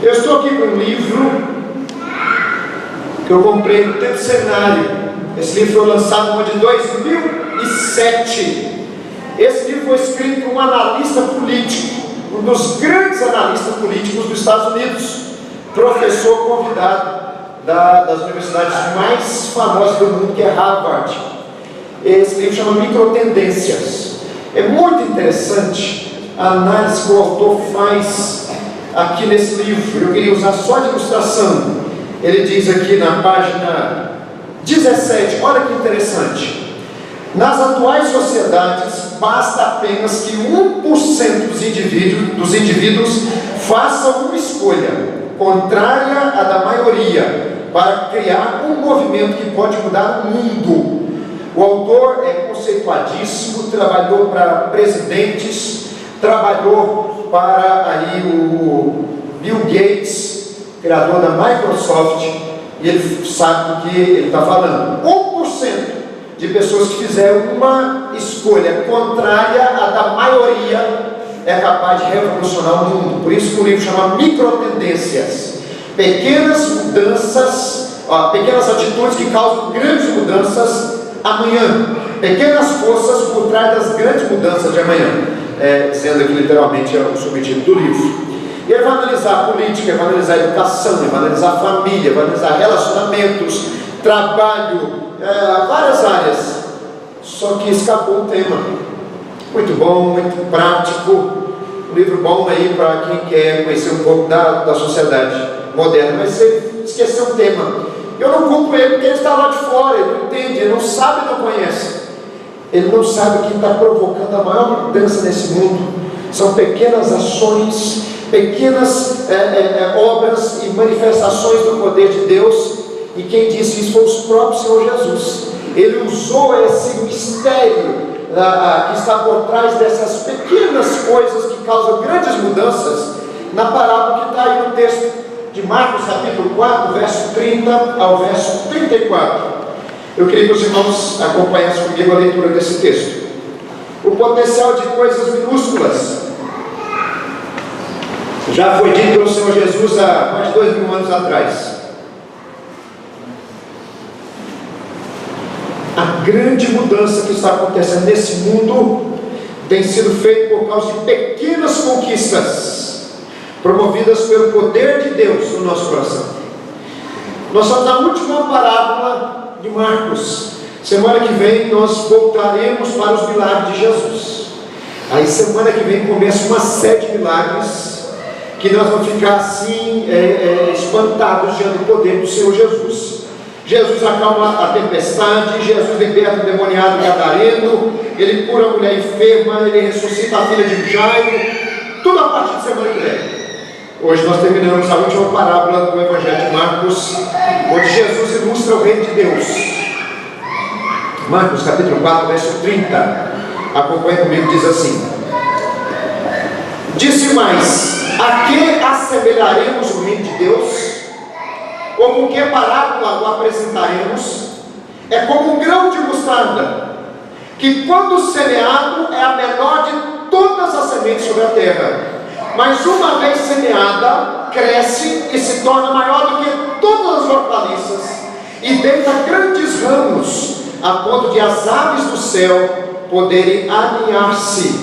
Eu estou aqui com um livro que eu comprei no tempo seminário. Esse livro foi lançado no ano de 2007. Esse livro foi escrito por um analista político, um dos grandes analistas políticos dos Estados Unidos, professor convidado das universidades mais famosas do mundo, que é Harvard. Esse livro chama Microtendências. É muito interessante a análise que o autor faz aqui nesse livro. Eu queria usar só de ilustração. Ele diz aqui na página 17, olha que interessante: nas atuais sociedades, basta apenas que 1% dos indivíduos façam uma escolha contrária à da maioria para criar um movimento que pode mudar o mundo. O autor é conceituadíssimo, trabalhou para presidentes, trabalhou para aí o Bill Gates, criador da Microsoft, e ele sabe do que ele está falando. 1% de pessoas que fizeram uma escolha contrária à da maioria é capaz de revolucionar o mundo. Por isso que o livro chama Microtendências. Pequenas mudanças, pequenas atitudes que causam grandes mudanças amanhã. Pequenas forças por trás das grandes mudanças de amanhã. Dizendo aqui literalmente é o subtítulo do livro. E ele vai analisar a política, ele vai analisar a educação, ele vai analisar a família, vai analisar relacionamentos, trabalho, várias áreas. Só que escapou um tema muito bom, muito prático, um livro bom aí para quem quer conhecer um pouco da sociedade moderna, mas ele esqueceu um tema. Eu não culpo ele porque ele está lá de fora, ele não entende, ele não sabe, não conhece. Ele não sabe o que está provocando a maior mudança nesse mundo. São pequenas ações, pequenas obras e manifestações do poder de Deus. E quem disse isso foi o próprio Senhor Jesus. Ele usou esse mistério que está por trás dessas pequenas coisas que causam grandes mudanças na parábola que está aí no texto de Marcos capítulo 4, verso 30 ao verso 34. Eu queria que os irmãos acompanhassem comigo a leitura desse texto. O potencial de coisas minúsculas já foi dito pelo Senhor Jesus há mais de 2000 anos atrás. A grande mudança que está acontecendo nesse mundo tem sido feita por causa de pequenas conquistas promovidas pelo poder de Deus no nosso coração. Nós estamos na última parábola de Marcos. Semana que vem nós voltaremos para os milagres de Jesus. Aí semana que vem começa uma série de milagres que nós vamos ficar assim espantados diante do poder do Senhor Jesus. Jesus acalma a tempestade, Jesus liberta o demoniado gadareno, ele cura a mulher enferma, ele ressuscita a filha de Jairo, tudo a partir de semana que vem. Hoje nós terminamos a última parábola do Evangelho de Marcos, onde Jesus ilustra o reino de Deus. Marcos capítulo 4, verso 30. Acompanhe comigo, diz assim: disse mais: a que assemelharemos o reino de Deus? Ou com que parábola o apresentaremos? É como um grão de mostarda, que quando semeado é a menor de todas as sementes sobre a terra, mas uma vez semeada, cresce e se torna maior do que todas as hortaliças, e deita grandes ramos, a ponto de as aves do céu poderem aninhar-se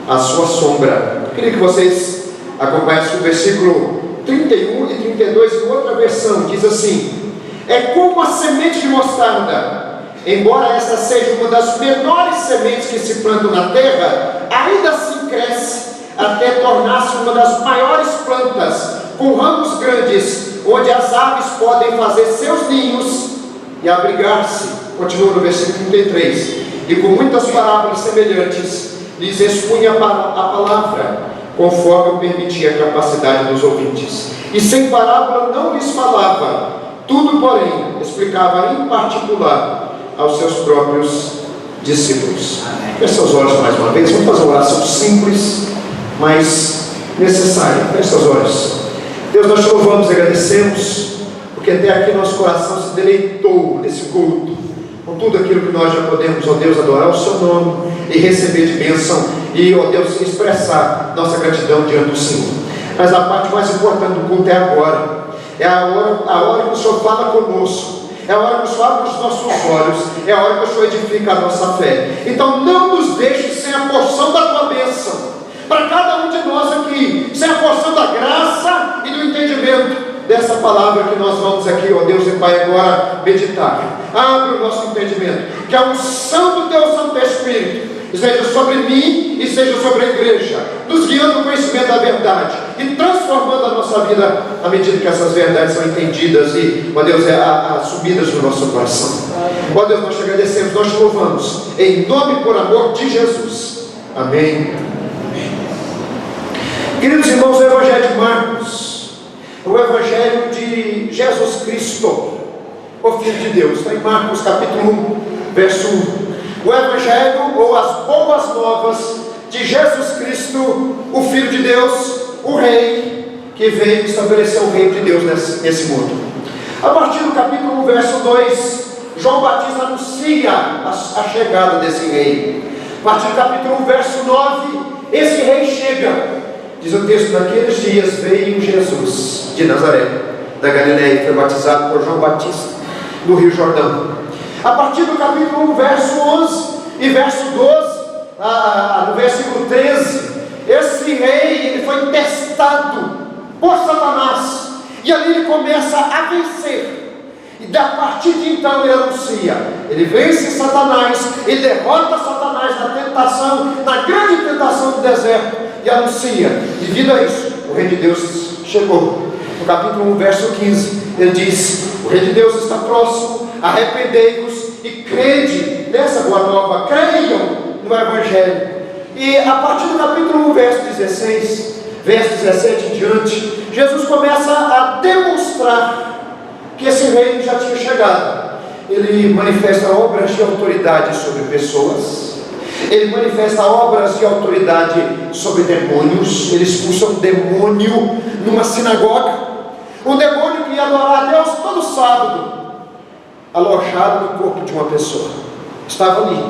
à sua sombra. Eu queria que vocês acompanhassem o versículo 31 e 32 em outra versão. Diz assim: é como a semente de mostarda, embora esta seja uma das menores sementes que se plantam na terra, ainda assim cresce até tornar-se uma das maiores plantas, com ramos grandes, onde as aves podem fazer seus ninhos e abrigar-se. Continua no versículo 33. E com muitas parábolas semelhantes lhes expunha a palavra, conforme o permitia a capacidade dos ouvintes. E sem parábola não lhes falava, tudo, porém, explicava em particular aos seus próprios discípulos. Feche seus olhos mais uma vez, vamos fazer uma oração simples, mas necessária. Feche seus olhos. Deus, nós te louvamos e agradecemos, porque até aqui nosso coração se deleitou nesse culto, com tudo aquilo que nós já podemos, ó Deus, adorar o seu nome e receber de bênção, e, ó Deus, expressar nossa gratidão diante do Senhor. Mas a parte mais importante do culto é agora. É a hora que o Senhor fala conosco. É a hora que o Senhor abre os nossos olhos. É a hora que o Senhor edifica a nossa fé. Então não nos deixe sem a porção da tua bênção. Para cada um de nós aqui, sem a porção da graça e do entendimento dessa palavra que nós vamos aqui, ó Deus e Pai, agora meditar. Abre o nosso entendimento. Que a unção do teu Santo Espírito seja sobre mim e seja sobre a igreja, nos guiando no conhecimento da verdade e transformando a nossa vida à medida que essas verdades são entendidas e, ó Deus, assumidas no nosso coração. Ó Deus, nós te agradecemos, nós te louvamos, em nome e por amor de Jesus. Amém. Queridos irmãos, o Evangelho de Marcos, o Evangelho de Jesus Cristo, o Filho de Deus, está em Marcos capítulo 1, verso 1. O Evangelho, ou as boas novas de Jesus Cristo, o Filho de Deus, o Rei, que veio estabelecer o reino de Deus nesse mundo. A partir do capítulo 1, verso 2, João Batista anuncia a chegada desse Rei. A partir do capítulo 1, verso 9, esse Rei chega. Diz o texto: naqueles dias veio Jesus de Nazaré, da Galileia, foi batizado por João Batista no Rio Jordão. A partir do capítulo 1, verso 11 e verso 12, no versículo 13, esse rei, ele foi testado por Satanás, e ali ele começa a vencer, e a partir de então ele anuncia, ele vence Satanás, ele derrota Satanás na tentação, na grande tentação do deserto, e anuncia, devido a isso, o reino de Deus chegou. No capítulo 1, verso 15, ele diz: o reino de Deus está próximo, arrependei-vos e crede nessa boa nova, creiam no Evangelho. E a partir do capítulo 1, verso 16, verso 17 em diante, Jesus começa a demonstrar que esse reino já tinha chegado. Ele manifesta obras de autoridade sobre pessoas, ele manifesta obras de autoridade sobre demônios. Ele expulsa um demônio numa sinagoga, um demônio que ia adorar a Deus todo sábado, alojado no corpo de uma pessoa. Estava ali,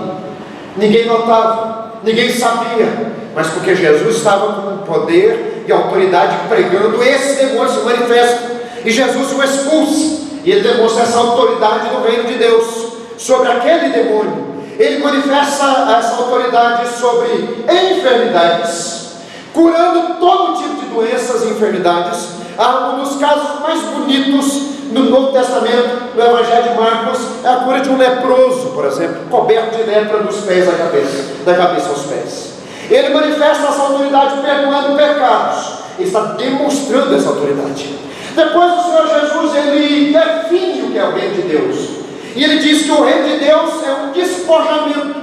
ninguém notava, ninguém sabia, mas porque Jesus estava com poder e autoridade pregando, esse demônio se manifesta e Jesus o expulsa, e ele demonstra essa autoridade do reino de Deus sobre aquele demônio. Ele manifesta essa autoridade sobre enfermidades, curando todo tipo de doenças e enfermidades. Um dos casos mais bonitos no Novo Testamento, no Evangelho de Marcos, é a cura de um leproso, por exemplo, coberto de lepra dos pés à cabeça, da cabeça aos pés. Ele manifesta essa autoridade perdoando pecados. Ele está demonstrando essa autoridade. Depois o Senhor Jesus, ele define o que é o reino de Deus. E ele diz que o reino de Deus é um despojamento,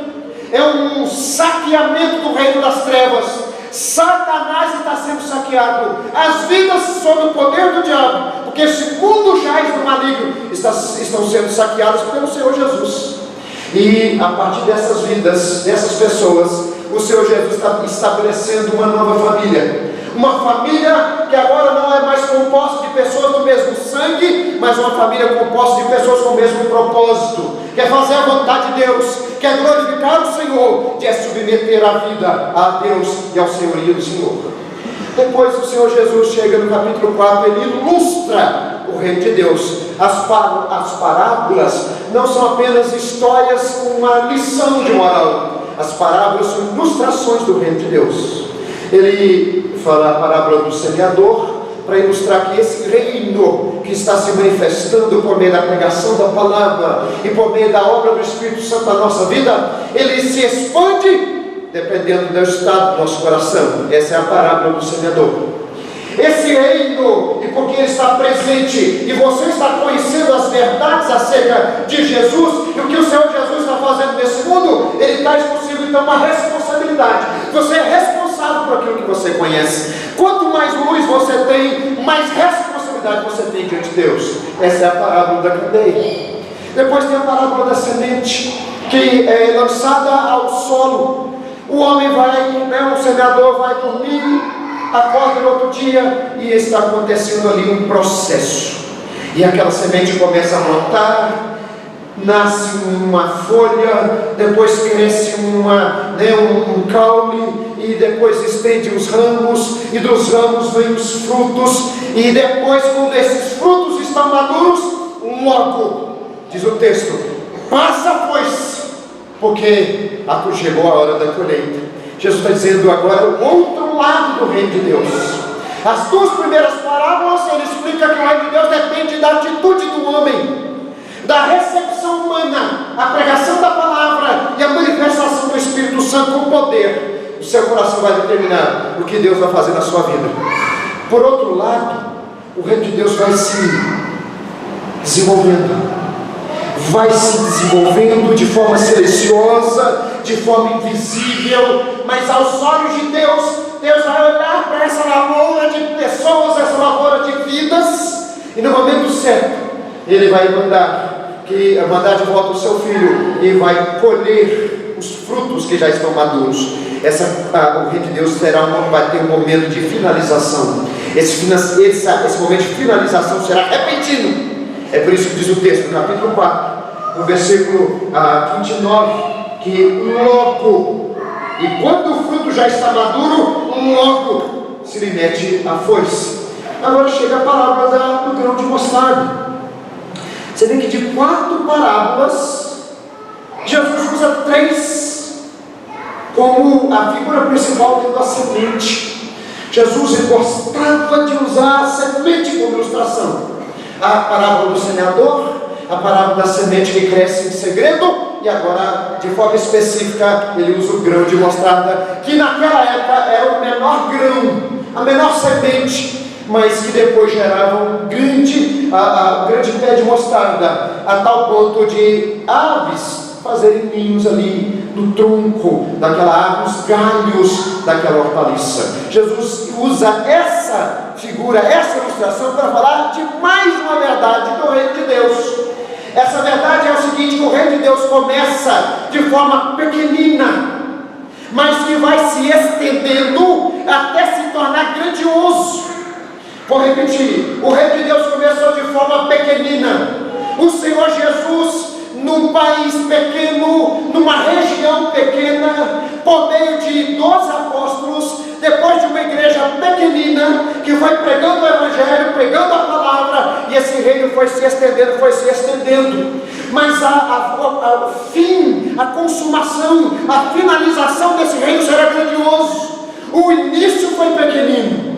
é um saqueamento do reino das trevas. Satanás está sendo saqueado, as vidas sob o poder do diabo, porque esse mundo jaz do maligno, estão sendo saqueadas pelo Senhor Jesus. E a partir dessas vidas, dessas pessoas, o Senhor Jesus está estabelecendo uma nova família. Uma família que agora não é mais composta de pessoas do mesmo sangue, mas uma família composta de pessoas com o mesmo propósito. Quer fazer a vontade de Deus, quer glorificar o Senhor, quer submeter a vida a Deus e ao senhorio do Senhor. Depois o Senhor Jesus chega no capítulo 4, ele ilustra o reino de Deus. As parábolas não são apenas histórias com uma lição de moral. As parábolas são ilustrações do reino de Deus. Ele fala a parábola do semeador, para ilustrar que esse reino que está se manifestando por meio da pregação da palavra e por meio da obra do Espírito Santo na nossa vida, ele se expande dependendo do estado do nosso coração. Essa é a parábola do semeador. Esse reino, e porque ele está presente e você está conhecendo as verdades acerca de Jesus e o que o Senhor Jesus está fazendo nesse mundo, ele traz consigo então uma responsabilidade. Você é responsável por aquilo que você conhece. Quanto mais luz você tem, mais responsabilidade você tem diante de Deus. Essa é a parábola da candeia. Depois tem a parábola da semente, que é lançada ao solo. O homem vai, o semeador vai dormir, acorda no outro dia e está acontecendo ali um processo. E aquela semente começa a brotar, nasce uma folha, depois cresce um caule, e depois estende os ramos, e dos ramos vêm os frutos, e depois, quando esses frutos estão maduros, logo, diz o texto, passa a foice, porque chegou a hora da colheita. Jesus está dizendo agora o outro lado do reino de Deus. As duas primeiras parábolas, ele explica que o reino de Deus depende da atitude do homem, da recepção humana, a pregação da palavra e a manifestação do Espírito Santo com poder. O seu coração vai determinar o que Deus vai fazer na sua vida. Por outro lado, o reino de Deus vai se desenvolvendo, de forma silenciosa, de forma invisível, mas aos olhos de Deus, Deus vai olhar para essa lavoura de pessoas, essa lavoura de vidas, e no momento certo, Ele vai mandar de volta o seu filho, e vai colher os frutos que já estão maduros. O reino de Deus vai ter um momento de finalização. Esse momento de finalização será repentino. É por isso que diz o texto, no capítulo 4, no versículo 29, que logo, e quando o fruto já está maduro, logo se lhe mete a foice. Agora chega a parábola do grão de mostarda. Você vê que de 4 parábolas, Jesus usa 3 como a figura principal dentro da semente. Jesus gostava de usar a semente como ilustração. A parábola do semeador, a parábola da semente que cresce em segredo, e agora, de forma específica, ele usa o grão de mostarda, que naquela época era o menor grão, a menor semente, mas que depois gerava um grande pé de mostarda, a tal ponto de aves fazerem ninhos ali no tronco daquela árvore, nos galhos daquela hortaliça. Jesus usa essa figura, essa ilustração, para falar de mais uma verdade do reino de Deus. Essa verdade é o seguinte: que o reino de Deus começa de forma pequenina, mas que vai se estendendo até se tornar grandioso. Vou repetir: o reino de Deus começou de forma pequenina. O Senhor Jesus, num país pequeno, numa região pequena, por meio de 12 apóstolos, depois de uma igreja pequenina, que foi pregando o Evangelho, pregando a palavra, e esse reino foi se estendendo, mas o fim, a consumação, a finalização desse reino será grandioso. O início foi pequenino,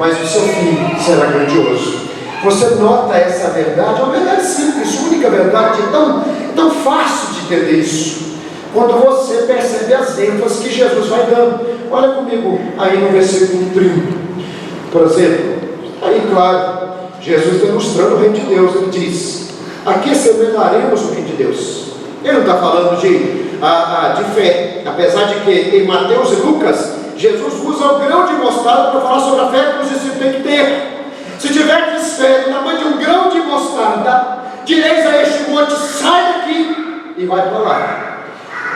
mas o seu fim será grandioso. Você nota essa verdade? É uma verdade simples, única verdade, tão fácil de entender isso, quando você percebe as ênfases que Jesus vai dando. Olha comigo aí no versículo 30, por exemplo. Aí, claro, Jesus está ilustrando o reino de Deus. Ele diz: aqui semearemos o reino de Deus. Ele não está falando de fé, apesar de que em Mateus e Lucas, Jesus usa o grão de mostarda para falar sobre a fé que os discípulos têm que ter. Se tiverdes fé do tamanho de um grão de mostarda, direis a este monte: sai daqui e vai para lá.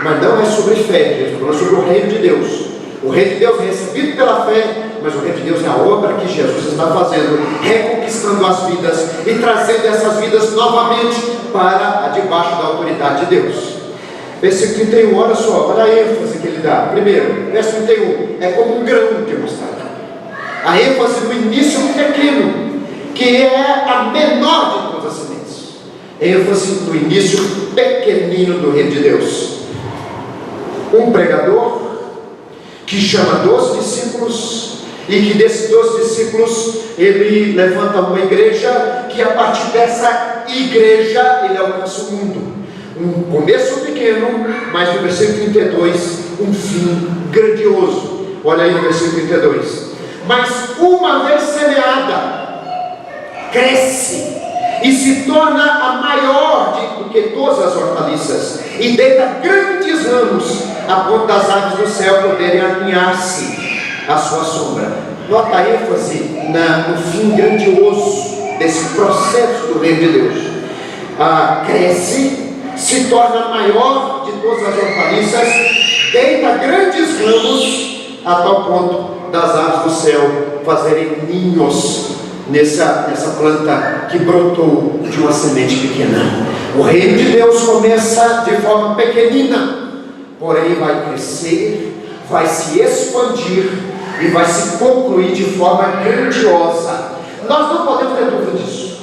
Mas não é sobre fé, Jesus está falando sobre o reino de Deus. O reino de Deus é recebido pela fé, mas o reino de Deus é a obra que Jesus está fazendo, reconquistando as vidas e trazendo essas vidas novamente para debaixo da autoridade de Deus. Versículo 31, olha só, olha a ênfase que ele dá. Primeiro, verso 31, é como um grão de mostarda. A ênfase do início pequeno, que é a menor de todas as sementes. ênfase do início pequenino do reino de Deus. Um pregador que chama 12 discípulos, e que desses 12 discípulos ele levanta uma igreja, que a partir dessa igreja ele alcança o mundo. Um começo pequeno, mas no versículo 32 um fim grandioso. Olha aí no versículo 32: mas uma vez semeada, cresce e se torna a maior do que todas as hortaliças, e deita grandes ramos, a ponto das aves do céu poderem alinhar-se à sua sombra. Nota a ênfase no fim grandioso desse processo do reino de Deus. Cresce, se torna maior de todas as hortaliças, deita grandes ramos, a tal ponto das aves do céu fazerem ninhos nessa planta que brotou de uma semente pequena. O reino de Deus começa de forma pequenina, porém vai crescer, vai se expandir e vai se concluir de forma grandiosa. Nós não podemos ter dúvida disso.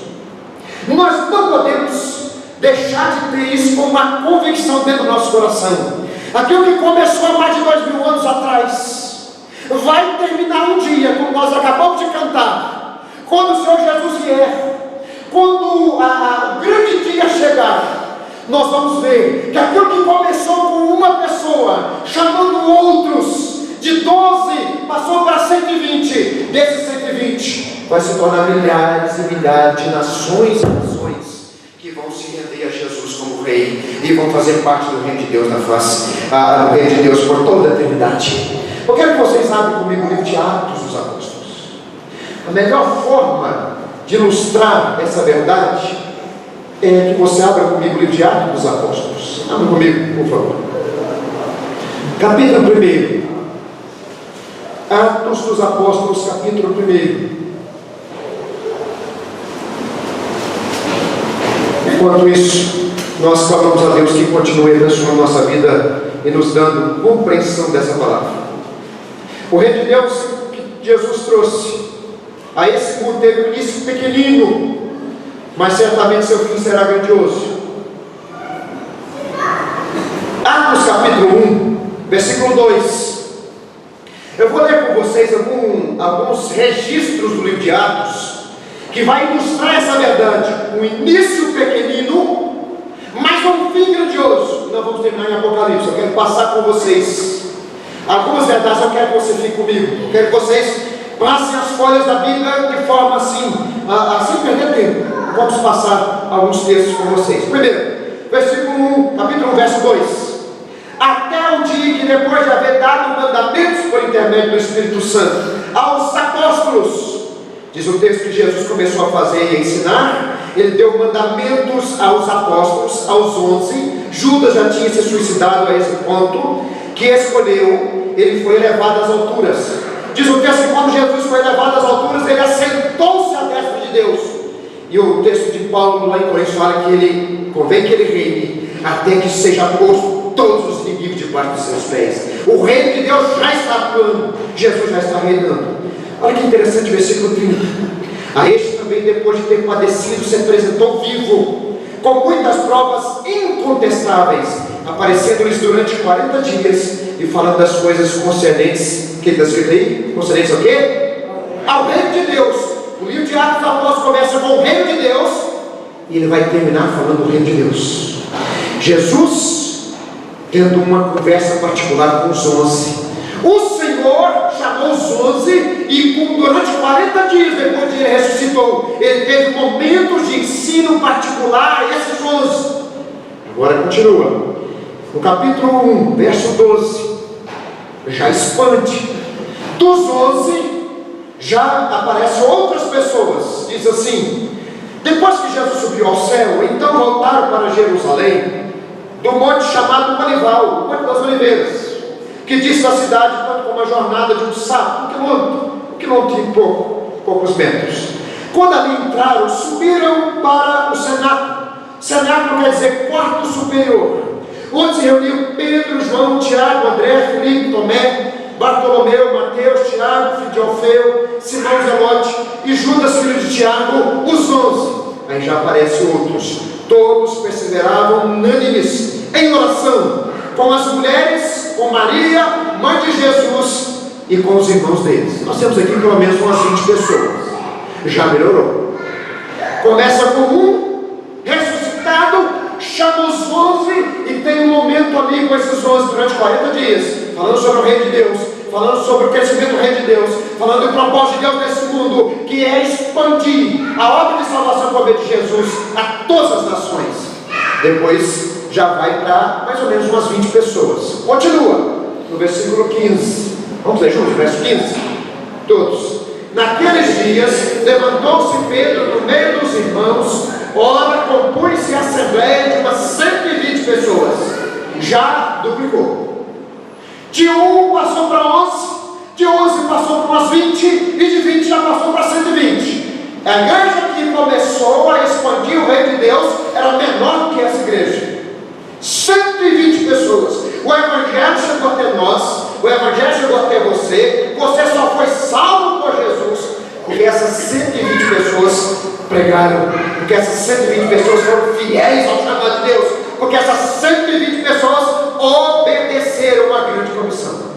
Nós não podemos deixar de ter isso como uma convicção dentro do nosso coração. Aquilo que começou há mais de 2000 anos atrás vai terminar um dia, como nós acabamos de cantar, quando o Senhor Jesus vier, quando o grande dia chegar. Nós vamos ver que aquilo que começou com uma pessoa, chamando outros, de 12 passou para 120, desses 120 vai se tornar milhares e milhares de nações e nações que vão se render a Jesus como Rei e vão fazer parte do Reino de Deus na face, do Reino de Deus por toda a eternidade. Eu quero que vocês abrem comigo o livro de Atos dos Apóstolos. A melhor forma de ilustrar essa verdade é que você abra comigo o livro de Atos dos Apóstolos. Abra comigo, por favor. Capítulo 1. Atos dos Apóstolos, capítulo 1. Enquanto isso, nós clamamos a Deus que continue abençoando nossa vida e nos dando compreensão dessa palavra. O Reino de Deus que Jesus trouxe a esse mundo teve um início pequenino, mas certamente seu fim será grandioso. Atos capítulo 1, versículo 2. Eu vou ler com vocês alguns registros do livro de Atos, que vai ilustrar essa verdade. Um início pequenino, mas um fim grandioso. Nós vamos terminar em Apocalipse. Eu quero passar com vocês algumas verdades. Eu quero que você fique comigo. Eu quero que vocês passem as folhas da Bíblia de forma assim, sem perder tempo. Vamos passar alguns textos com vocês. Primeiro, versículo 1, capítulo 1, verso 2. Até o dia que, depois de haver dado mandamentos por intermédio do Espírito Santo aos apóstolos, diz o texto que Jesus começou a fazer e ensinar. Ele deu mandamentos aos apóstolos, aos 11. Judas já tinha se suicidado a esse ponto, que escolheu, ele foi elevado às alturas. Diz o texto que quando Jesus foi elevado às alturas, ele assentou-se à destra de Deus. E o texto de Paulo lá em Coríntios fala que ele convém que ele reine até que seja posto todos os inimigos debaixo dos seus pés. O reino de Deus já está atuando, Jesus já está reinando. Olha que interessante o versículo 30. A este também, depois de ter padecido, se apresentou vivo, com muitas provas incontestáveis, aparecendo-lhes durante 40 dias e falando das coisas concernentes, que está escrito aí? Concernentes ao quê? Ao reino de Deus. O livro de Atos dos Apóstolos começa com o reino de Deus e ele vai terminar falando do reino de Deus. Jesus tendo uma conversa particular com os 11. O Senhor chamou os 11 e durante 40 dias depois que ele ressuscitou, ele teve momentos de ensino particular a esses 11. Agora continua. No capítulo 1, verso 12, já expande. Dos 11, já aparecem outras pessoas. Diz assim: depois que Jesus subiu ao céu, então voltaram para Jerusalém, do monte chamado Olival, o Monte das Oliveiras, que dista da cidade tanto como a jornada de um sábado, um quilômetro e poucos metros. Quando ali entraram, subiram para o cenáculo. Cenáculo quer dizer quarto superior, onde se reuniam Pedro, João, Tiago, André, Filipe, Tomé, Bartolomeu, Mateus, Tiago, filho de Alfeu, Simão Zelote e Judas, filho de Tiago, os 11. Aí já aparecem outros. Todos perseveravam unânimes em oração, com as mulheres, com Maria, mãe de Jesus, e com os irmãos deles. Nós temos aqui pelo menos umas 20 pessoas. Já melhorou. Começa com um ressuscitado, chama os 11 e tem um momento ali com esses 11 durante 40 dias, falando sobre o reino de Deus, falando sobre o crescimento do reino de Deus, falando do propósito de Deus nesse mundo, que é expandir a obra de salvação por meio de Jesus a todas as nações. Depois já vai para mais ou menos umas 20 pessoas. Continua no versículo 15. Vamos ler juntos, verso 15. Todos. Naqueles dias levantou-se Pedro no meio dos irmãos. Ora, compõe-se a assembleia de umas 120 pessoas. Já duplicou. De 1 passou para 11, de 11 passou para umas 20, e de 20 já passou para 120. A igreja que começou a expandir o reino de Deus era menor do que essa igreja. 120 pessoas. O evangelho chegou até nós o Evangelho chegou até você, você só foi salvo por Jesus, porque essas 120 pessoas pregaram, porque essas 120 pessoas foram fiéis ao chamado de Deus, porque essas 120 pessoas obedeceram a grande comissão.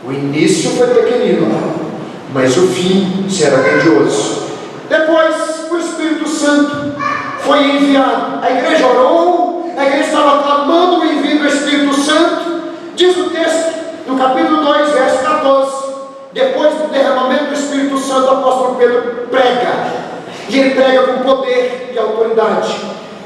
O início foi pequenino, mas o fim será grandioso. Depois o Espírito Santo foi enviado. A igreja orou, a igreja estava clamando o envio do Espírito Santo. Diz o texto, no capítulo 2, verso 14: depois do derramamento do Espírito Santo, o apóstolo Pedro prega, e ele prega com poder e autoridade,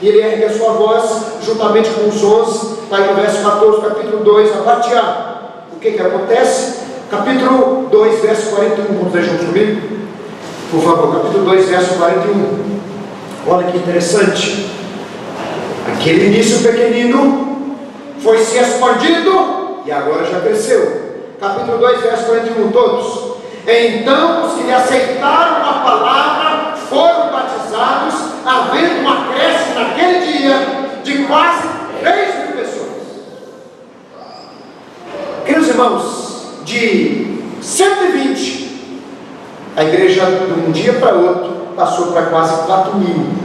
e ele ergue a sua voz juntamente com os 11, está aí no verso 14, capítulo 2, a parte A. O que acontece? Capítulo 2, verso 41, vamos ver junto comigo? Por favor, capítulo 2, verso 41. Olha que interessante. Aquele início pequenino foi se expandindo e agora já cresceu. Capítulo 2, verso 41, todos. Então os que lhe aceitaram a palavra foram batizados, havendo um acréscimo naquele dia de quase 3.000 pessoas. Queridos irmãos, de 120, a igreja de um dia para outro passou para quase 4.000.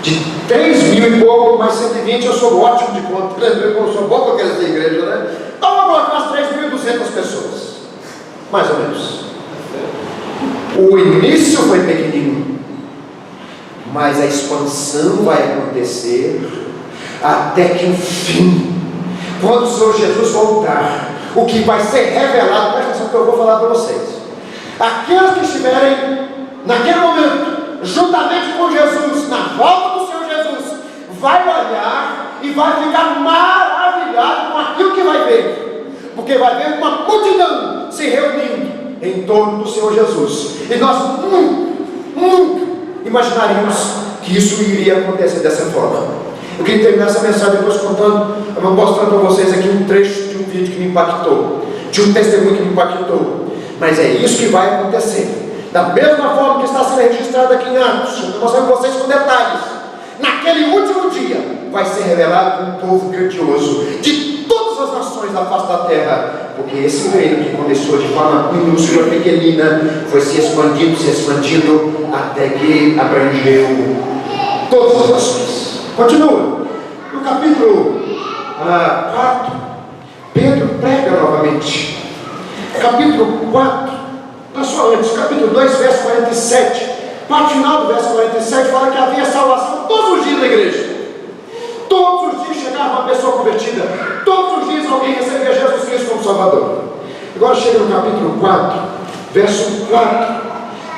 De 3.000 e pouco mais 120, eu sou ótimo de conta, eu sou bom com aquelas da igreja, né? Então vamos colocar umas 3.200 pessoas, mais ou menos. O início foi pequenino, mas a expansão vai acontecer até que o fim, quando o Senhor Jesus voltar, o que vai ser revelado, presta atenção que eu vou falar para vocês. Aqueles que estiverem naquele momento juntamente com Jesus, na volta do Senhor Jesus, vai olhar e vai ficar maravilhado com aquilo que vai ver, porque vai ver uma multidão se reunindo em torno do Senhor Jesus, e nós nunca imaginaríamos que isso iria acontecer dessa forma. Eu queria terminar essa mensagem depois mostrando para vocês aqui um trecho de um vídeo que me impactou, de um testemunho que me impactou. Mas é isso que vai acontecer. Da mesma forma que está sendo registrado aqui em Atos, eu estou mostrando para vocês com detalhes. Naquele último dia vai ser revelado um povo grandioso de todas as nações da face da terra, porque esse reino que começou de forma minúscula, pequenina, foi se expandindo até que abrangeu todas as nações. Continua. No capítulo 4, Pedro prega novamente. Capítulo 4, passou antes, capítulo 2, verso 47, parte final do verso 47, fala que havia salvação todos os dias na igreja. Todos os dias chegava uma pessoa convertida, todos os dias alguém recebia Jesus Cristo como Salvador. Agora chega no capítulo 4, verso 4,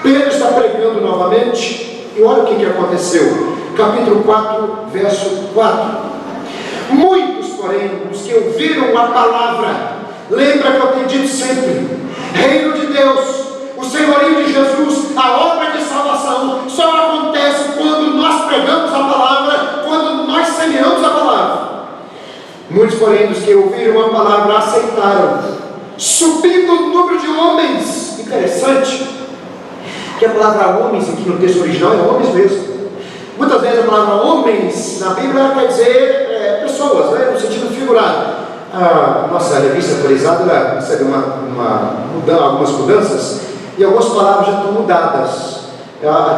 Pedro está pregando novamente, e olha o que aconteceu. Capítulo 4, verso 4: muitos, porém, os que ouviram a palavra, lembra que eu tenho dito sempre, reino de Deus, o senhorio de Jesus, a obra de salvação, só acontece quando nós pregamos a palavra, quando nós semeamos a palavra. Muitos, porém, dos que ouviram a palavra, aceitaram, subindo o número de homens. Interessante que a palavra homens aqui no texto original é homens mesmo. Muitas vezes a palavra homens na Bíblia quer dizer pessoas, né, no sentido figurado. A nossa revista atualizada recebe algumas mudanças, e algumas palavras já estão mudadas.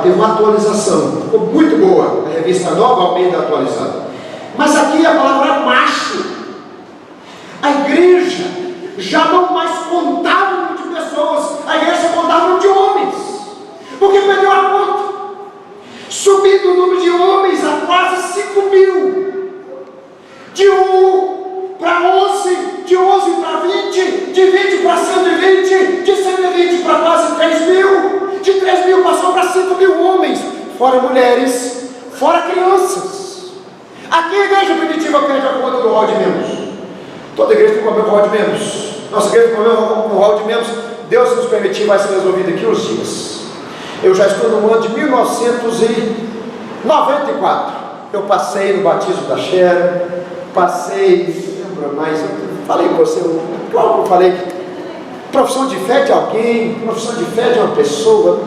Teve uma atualização, ficou muito boa a revista nova Almeida atualizada. Mas aqui a palavra macho, a igreja já não mais contava o número de pessoas, a igreja contava o número de homens, porque perdeu a conta, subindo o número de homens a quase 5.000, de 1 para 11, de 11 para 20, de 20 para 120, de 120 para quase 3.000, de 3.000 passou para 5.000 homens, fora mulheres, fora crianças. Aqui a igreja primitiva perde a conta do rol de membros. Toda igreja tem problema com o rol de membros. Nossa igreja tem problema com o rol de membros. Deus, se nos permitir, vai ser resolvido aqui uns dias. Eu já estou no ano de 1994. Eu passei no batismo da Sharon, passei, não lembro mais, eu falei com você, claro que eu falei que profissão de fé de alguém, profissão de fé de uma pessoa,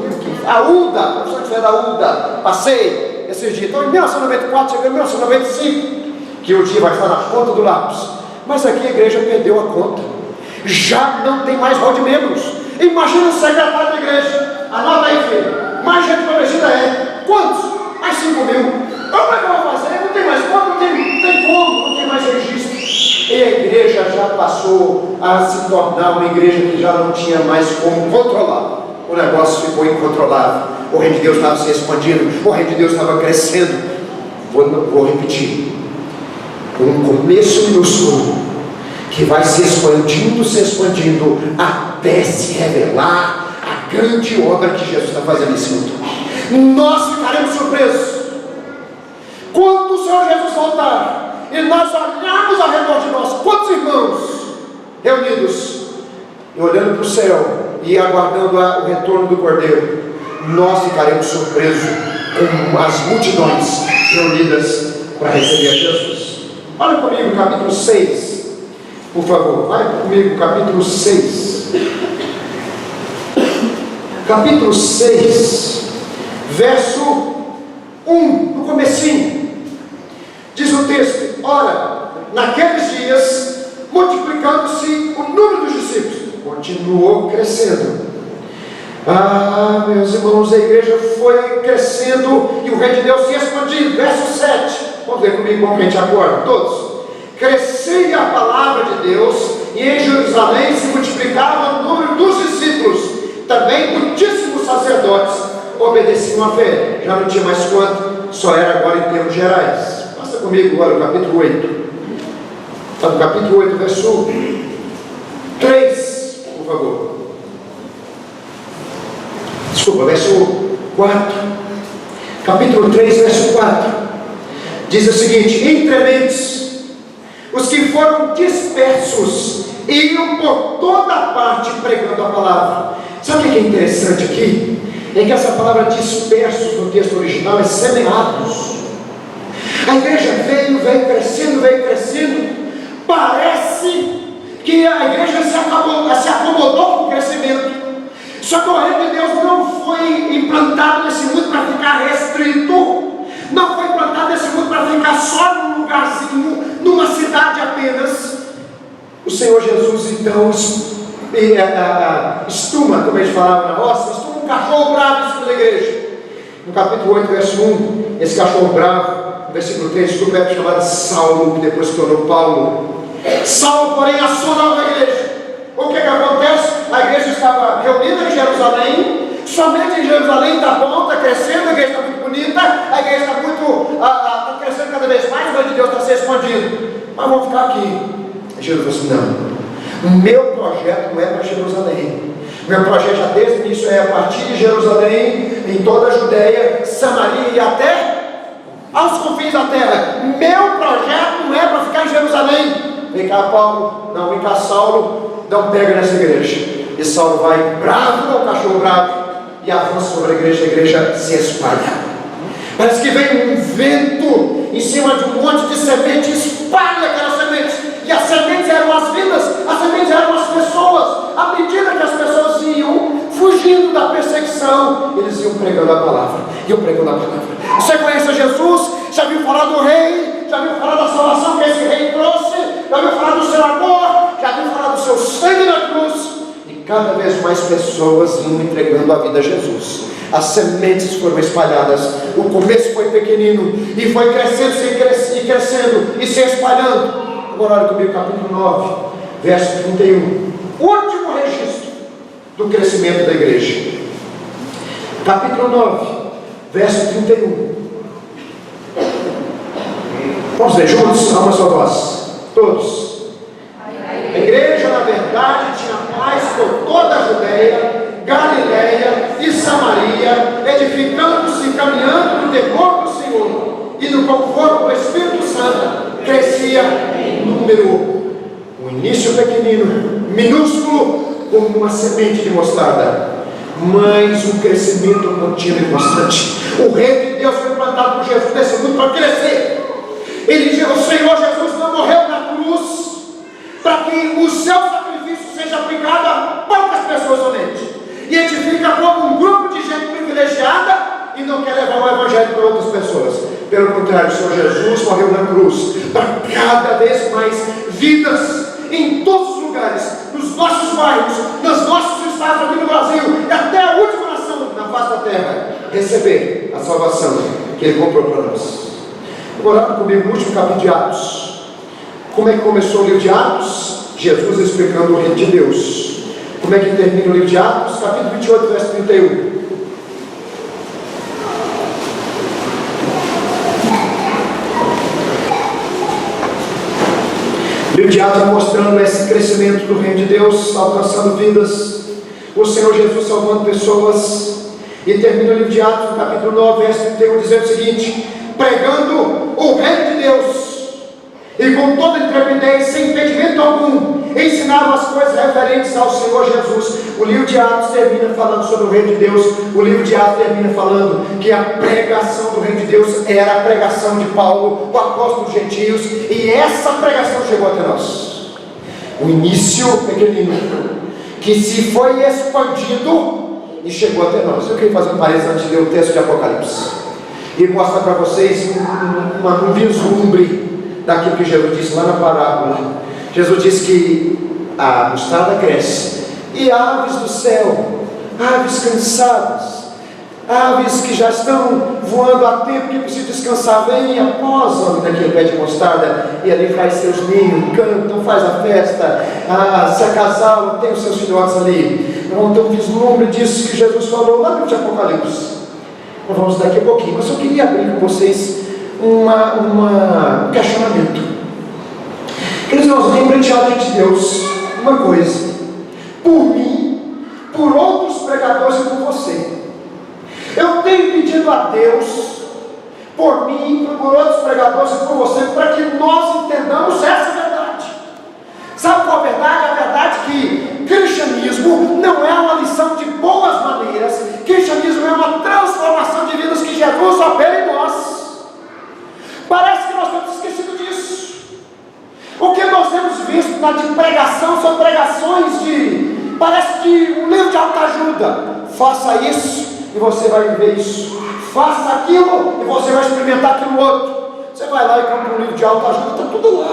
a UDA, profissão de fé da UDA, passei esses dias. Então em 1994, chegou em 1995, que o dia vai estar na ponta do lápis. Mas aqui a igreja perdeu a conta. Já não tem mais rol de membros. Imagina o secretário da igreja. Anota aí, filho. Mais gente convertida é. Quantos? Mais 5.000. Como é que eu vou fazer? Não tem mais conta, não tem como, não tem mais registro. E a igreja já passou a se tornar uma igreja que já não tinha mais como controlar. O negócio ficou incontrolável. O reino de Deus estava se expandindo, o reino de Deus estava crescendo. Vou repetir. Um começo minúsculo que vai se expandindo até se revelar a grande obra que Jesus está fazendo nesse mundo. Nós ficaremos surpresos quando o Senhor Jesus voltar e nós olharmos ao redor de nós, quantos irmãos reunidos e olhando para o céu e aguardando o retorno do Cordeiro. Nós ficaremos surpresos com as multidões reunidas para receber a Jesus. Olha comigo no capítulo 6, por favor. Vai comigo no capítulo 6. Capítulo 6, verso 1, no comecinho. Diz o texto: ora, naqueles dias, multiplicando-se o número dos discípulos, continuou crescendo. Meus irmãos, a igreja foi crescendo e o reino de Deus se expandindo. Verso 7, vamos ler comigo, como que a gente acorda, todos. Crescia a palavra de Deus e em Jerusalém se multiplicava o número dos discípulos. Também muitíssimos sacerdotes obedeciam à fé. Já não tinha mais quanto, só era agora em termos gerais. Passa comigo agora o capítulo 8. Está no capítulo 8, verso 3, por favor. Desculpa, verso 4. Capítulo 3, verso 4. Diz o seguinte: entre mentes, os que foram dispersos iam por toda parte pregando a palavra. Sabe o que é interessante aqui? É que essa palavra dispersos no texto original é semeados. A igreja veio crescendo. Parece que a igreja se acomodou com o crescimento. Só que o reino de Deus não foi implantado nesse mundo para ficar restrito. Não foi implantado nesse mundo para ficar só num lugarzinho, numa cidade apenas. O Senhor Jesus então estuma, como a gente falava na roça, estuma um cachorro bravo em cima da igreja. No capítulo 8, verso 1, esse cachorro bravo, no versículo 3, desculpa, é chamado Saulo, que depois se tornou Paulo. Saulo, porém, assolava a igreja. O que acontece? A igreja estava reunida em Jerusalém. Somente em Jerusalém está bom, está crescendo, a igreja está muito bonita, a igreja está muito está crescendo cada vez mais, o reino de Deus está se expandindo. Mas vamos ficar aqui. Jesus falou assim: não, o meu projeto não é para Jerusalém. Meu projeto já desde o início é a partir de Jerusalém, em toda a Judeia, Samaria e até aos confins da terra. Meu projeto não é para ficar em Jerusalém. Vem cá, Paulo, não, vem cá, Saulo, dá um pega nessa igreja. E Saulo vai bravo, um cachorro bravo, e avança sobre a igreja se espalha. Parece que vem um vento em cima de um monte de semente, espalha aquelas sementes. E as sementes eram as vidas, as sementes eram as pessoas. À medida que as pessoas iam fugindo da perseguição, eles iam pregando a palavra. Você conhece Jesus? Já viu falar do rei? Já viu falar da salvação que esse rei trouxe? Já viu falar do seu amor? Já viu falar do seu sangue na cruz? E cada vez mais pessoas iam entregando a vida a Jesus. As sementes foram espalhadas. O começo foi pequenino e foi crescendo e se espalhando. Agora olha comigo, capítulo 9, verso 31. Último registro do crescimento da igreja. Capítulo 9, verso 31. Vamos ler juntos? Dá uma só voz. Todos. A igreja, na verdade, tinha paz por toda a Judeia, Galileia e Samaria, edificando-se e caminhando no temor do Senhor, e no conforto do Espírito Santo crescia em número. O início pequenino, minúsculo, como uma semente de mostarda, mas um crescimento contínuo e constante. O reino de Deus foi plantado por Jesus nesse mundo para crescer. Ele diz: o Senhor Jesus não morreu na cruz para que o seu sacrifício seja aplicado a poucas pessoas somente. E a gente fica como um grupo de gente privilegiada e não quer levar o evangelho para outras pessoas. Pelo contrário, o Senhor Jesus morreu na cruz para cada vez mais vidas em todos os lugares lugares, nos nossos bairros, nos nossos estados aqui no Brasil, e até a última nação na face da terra, receber a salvação que Ele comprou para nós. Agora, comigo, o último capítulo de Atos. Como é que começou o livro de Atos? Jesus explicando o reino de Deus. Como é que termina o livro de Atos? Capítulo 28, verso 31. O livro de Atos está mostrando esse crescimento do reino de Deus, alcançando vidas, o Senhor Jesus salvando pessoas. E termina o livro de Atos, no capítulo 9, verso 31, dizendo o seguinte: pregando o reino de Deus, e com toda intrepidez, sem impedimento algum, ensinava as coisas referentes ao Senhor Jesus. O livro de Atos termina falando sobre o reino de Deus. O livro de Atos termina falando que a pregação do reino de Deus era a pregação de Paulo, o apóstolo dos gentios, e essa pregação chegou até nós. O início pequenino, que se foi expandido e chegou até nós. Eu queria fazer um parênteses antes de ler o texto de Apocalipse e mostrar para vocês um vislumbre daquilo que Jesus disse lá na parábola. Jesus disse que a mostarda cresce, e aves do céu, aves cansadas, aves que já estão voando há tempo, que precisam descansar, vêm e aposam naquele pé de mostarda, e ali faz seus ninhos, cantam, faz a festa, se acasalam, tem os seus filhotes ali. Vamos ter um vislumbre disso que Jesus falou lá no livro de Apocalipse. Nós vamos daqui a pouquinho, mas eu queria abrir com vocês um questionamento. Queridos irmãos, lembrem diante de Deus uma coisa: por mim, por outros pregadores e por você, eu tenho pedido a Deus, por mim, por outros pregadores e por você, para que nós entendamos essa verdade. Sabe qual a verdade? A verdade é que cristianismo não é uma lição de boas maneiras. Cristianismo é uma transformação de vidas que Jesus opera em nós. Parece que nós temos esquecido disso. O que nós temos visto na de pregação são pregações de, parece que um livro de autoajuda. Faça isso e você vai viver isso. Faça aquilo e você vai experimentar aquilo outro. Você vai lá e compra um livro de autoajuda, está tudo lá.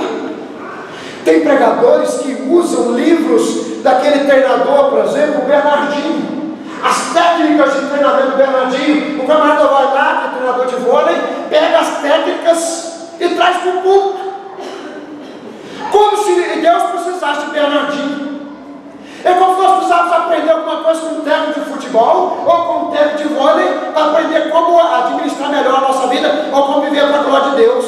Tem pregadores que usam livros daquele treinador, por exemplo, o Bernardinho. As técnicas de treinamento do Bernardinho. O camarada vai lá, que é treinador de vôlei, pega as técnicas e traz para o público. Como se Deus precisasse de Bernardinho. É como se nós precisássemos aprender alguma coisa com um técnico de futebol ou com um técnico de vôlei, para aprender como administrar melhor a nossa vida ou como viver para a glória de Deus.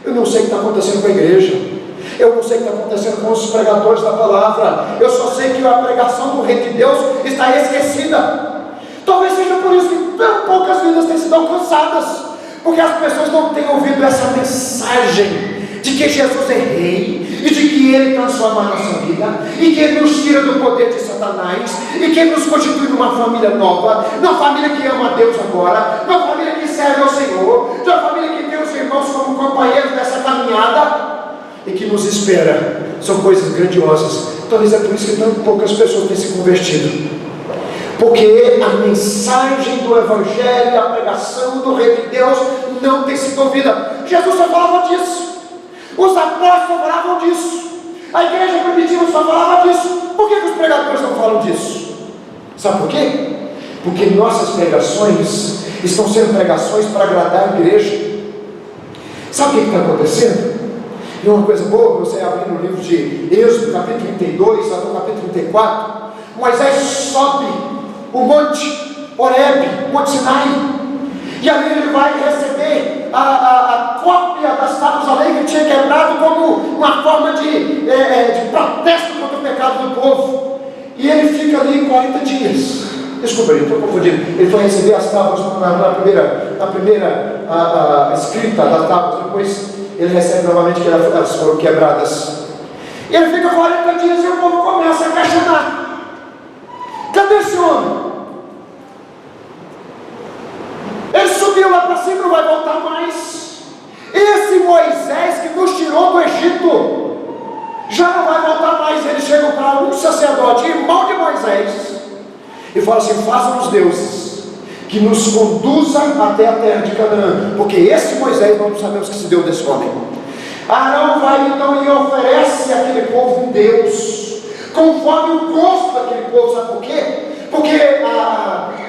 Eu não sei o que está acontecendo com a igreja. Eu não sei o que está acontecendo com os pregadores da palavra. Eu só sei que a pregação do reino de Deus está esquecida. Talvez seja por isso que tão poucas vidas têm sido alcançadas, porque as pessoas não têm ouvido essa mensagem de que Jesus é rei, e de que Ele transforma a nossa vida, e que Ele nos tira do poder de Satanás, e que Ele nos constitui numa família nova, numa família que ama a Deus agora, numa família que serve ao Senhor, numa família que tem os irmãos como companheiros dessa caminhada, e que nos espera. São coisas grandiosas. Talvez é por isso que tão poucas pessoas têm se convertido, porque a mensagem do Evangelho, a pregação do reino de Deus não tem sido ouvida. Jesus só falava disso, os apóstolos só falavam disso, a igreja primitiva só falava disso. Por que os pregadores não falam disso? Sabe por quê? Porque nossas pregações estão sendo pregações para agradar a igreja. Sabe o que está acontecendo? E uma coisa boa, você abrir no livro de Êxodo, capítulo 32, até o capítulo 34, Moisés sobe o monte Horebe, monte Sinai, e ali ele vai receber a cópia das tábuas da lei que tinha quebrado, como uma forma de protesto contra o pecado do povo. E ele fica ali 40 dias. Desculpa, eu estou confundindo. Ele foi receber as tábuas na primeira escrita das tábuas, depois ele recebe novamente que elas foram quebradas. E ele fica 40 dias e o povo começa a questionar: cadê esse homem? Ele subiu lá para cima e não vai voltar mais. Esse Moisés que nos tirou do Egito já não vai voltar mais. Eles chegam para um sacerdote, irmão de Moisés, e falam assim: façam os deuses que nos conduzam até a terra de Canaã, porque esse Moisés nós não sabemos que se deu desse homem. Arão vai então e oferece àquele povo um Deus, conforme o gosto daquele povo. Sabe por quê? Porque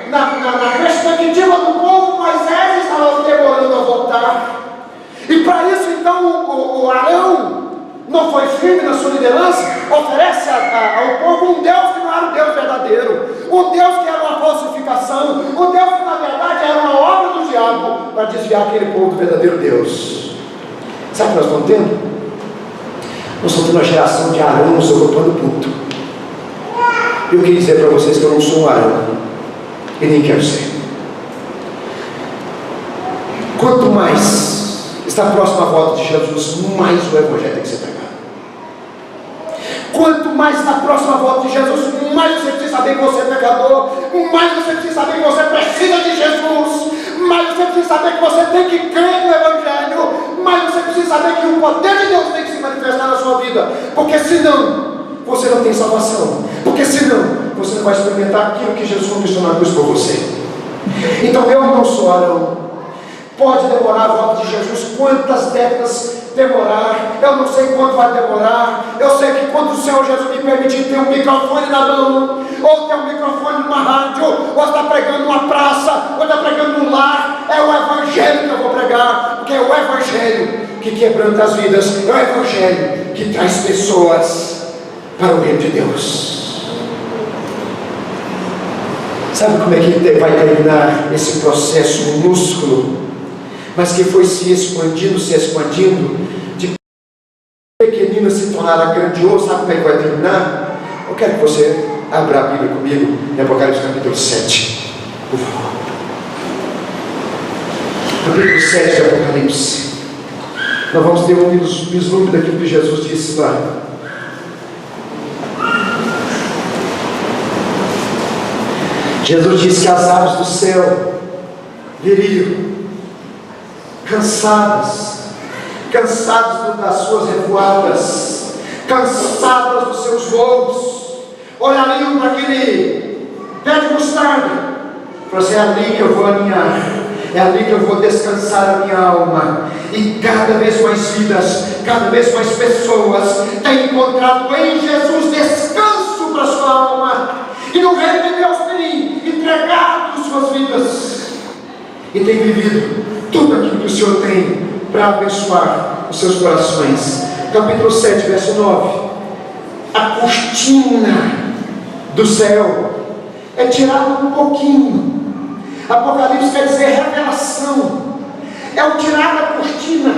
na perspectiva do povo, Moisés estava demorando a voltar. E para isso então o Arão não foi firme na sua liderança, oferece ao povo um Deus que não era um Deus verdadeiro, um Deus que era uma falsificação, um Deus que na verdade era uma obra do diabo para desviar aquele povo do verdadeiro Deus. Sabe o que nós estamos tendo? Nós estamos tendo uma geração de Arãos ocupando o culto. Eu queria dizer para vocês que eu não sou um Arão e nem quero ser. Quanto mais está próximo à volta de Jesus, mais o Evangelho tem que ser pregado. Quanto mais está próximo à volta de Jesus, mais você precisa saber que você é pecador, mais você precisa saber que você precisa de Jesus, mais você precisa saber que você tem que crer no Evangelho, mais você precisa saber que o poder de Deus tem que se manifestar na sua vida, porque senão você não tem salvação, porque senão você não vai experimentar aquilo que Jesus conquistou na cruz por você. Então eu não sou Arão. Pode demorar a volta de Jesus quantas décadas demorar, eu não sei quanto vai demorar. Eu sei que quando o Senhor Jesus me permitir ter um microfone na mão, ou ter um microfone numa rádio, ou estar pregando numa praça, ou estar pregando num lar, é o Evangelho que eu vou pregar, porque é o Evangelho que quebranta as vidas, é o Evangelho que traz pessoas para o reino de Deus. Sabe como é que vai terminar esse processo minúsculo, mas que foi se expandindo, de pequenino se tornar grandioso? Sabe como é que vai terminar? Eu quero que você abra a Bíblia comigo em Apocalipse capítulo 7, por favor. Capítulo 7 de Apocalipse. Nós vamos ter um vislumbre daquilo que Jesus disse lá. Jesus disse que as aves do céu viriam cansadas das suas revoadas, cansadas dos seus voos, olhariam para aquele pé de mostarda, para dizer: é ali que eu vou alinhar, é ali que eu vou descansar a minha alma. E cada vez mais vidas, cada vez mais pessoas têm encontrado em Jesus descanso para a sua alma, e no reino de Deus têm entregado suas vidas e têm vivido tudo aquilo que o Senhor tem para abençoar os seus corações. Capítulo 7, verso 9. A cortina do céu é tirada um pouquinho. Apocalipse quer dizer revelação. É o tirar da cortina,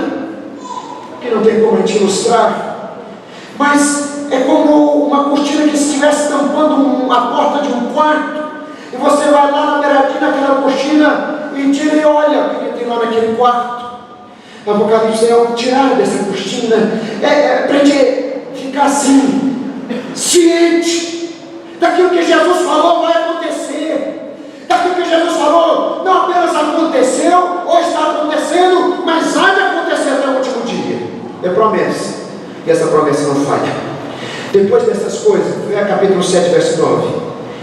que não tem como a gente ilustrar, mas é como uma cortina que estivesse tampando a porta de um quarto, e você vai lá na beiradinha daquela cortina e tira e olha o que tem lá naquele quarto. Apocalipse é o tirar dessa cortina, para a gente ficar assim, ciente daquilo que Jesus falou vai acontecer, daquilo que Jesus falou não apenas aconteceu ou está acontecendo, mas há de acontecer até o último dia. É promessa, e essa promessa não falha. Depois dessas coisas, capítulo 7, verso 9: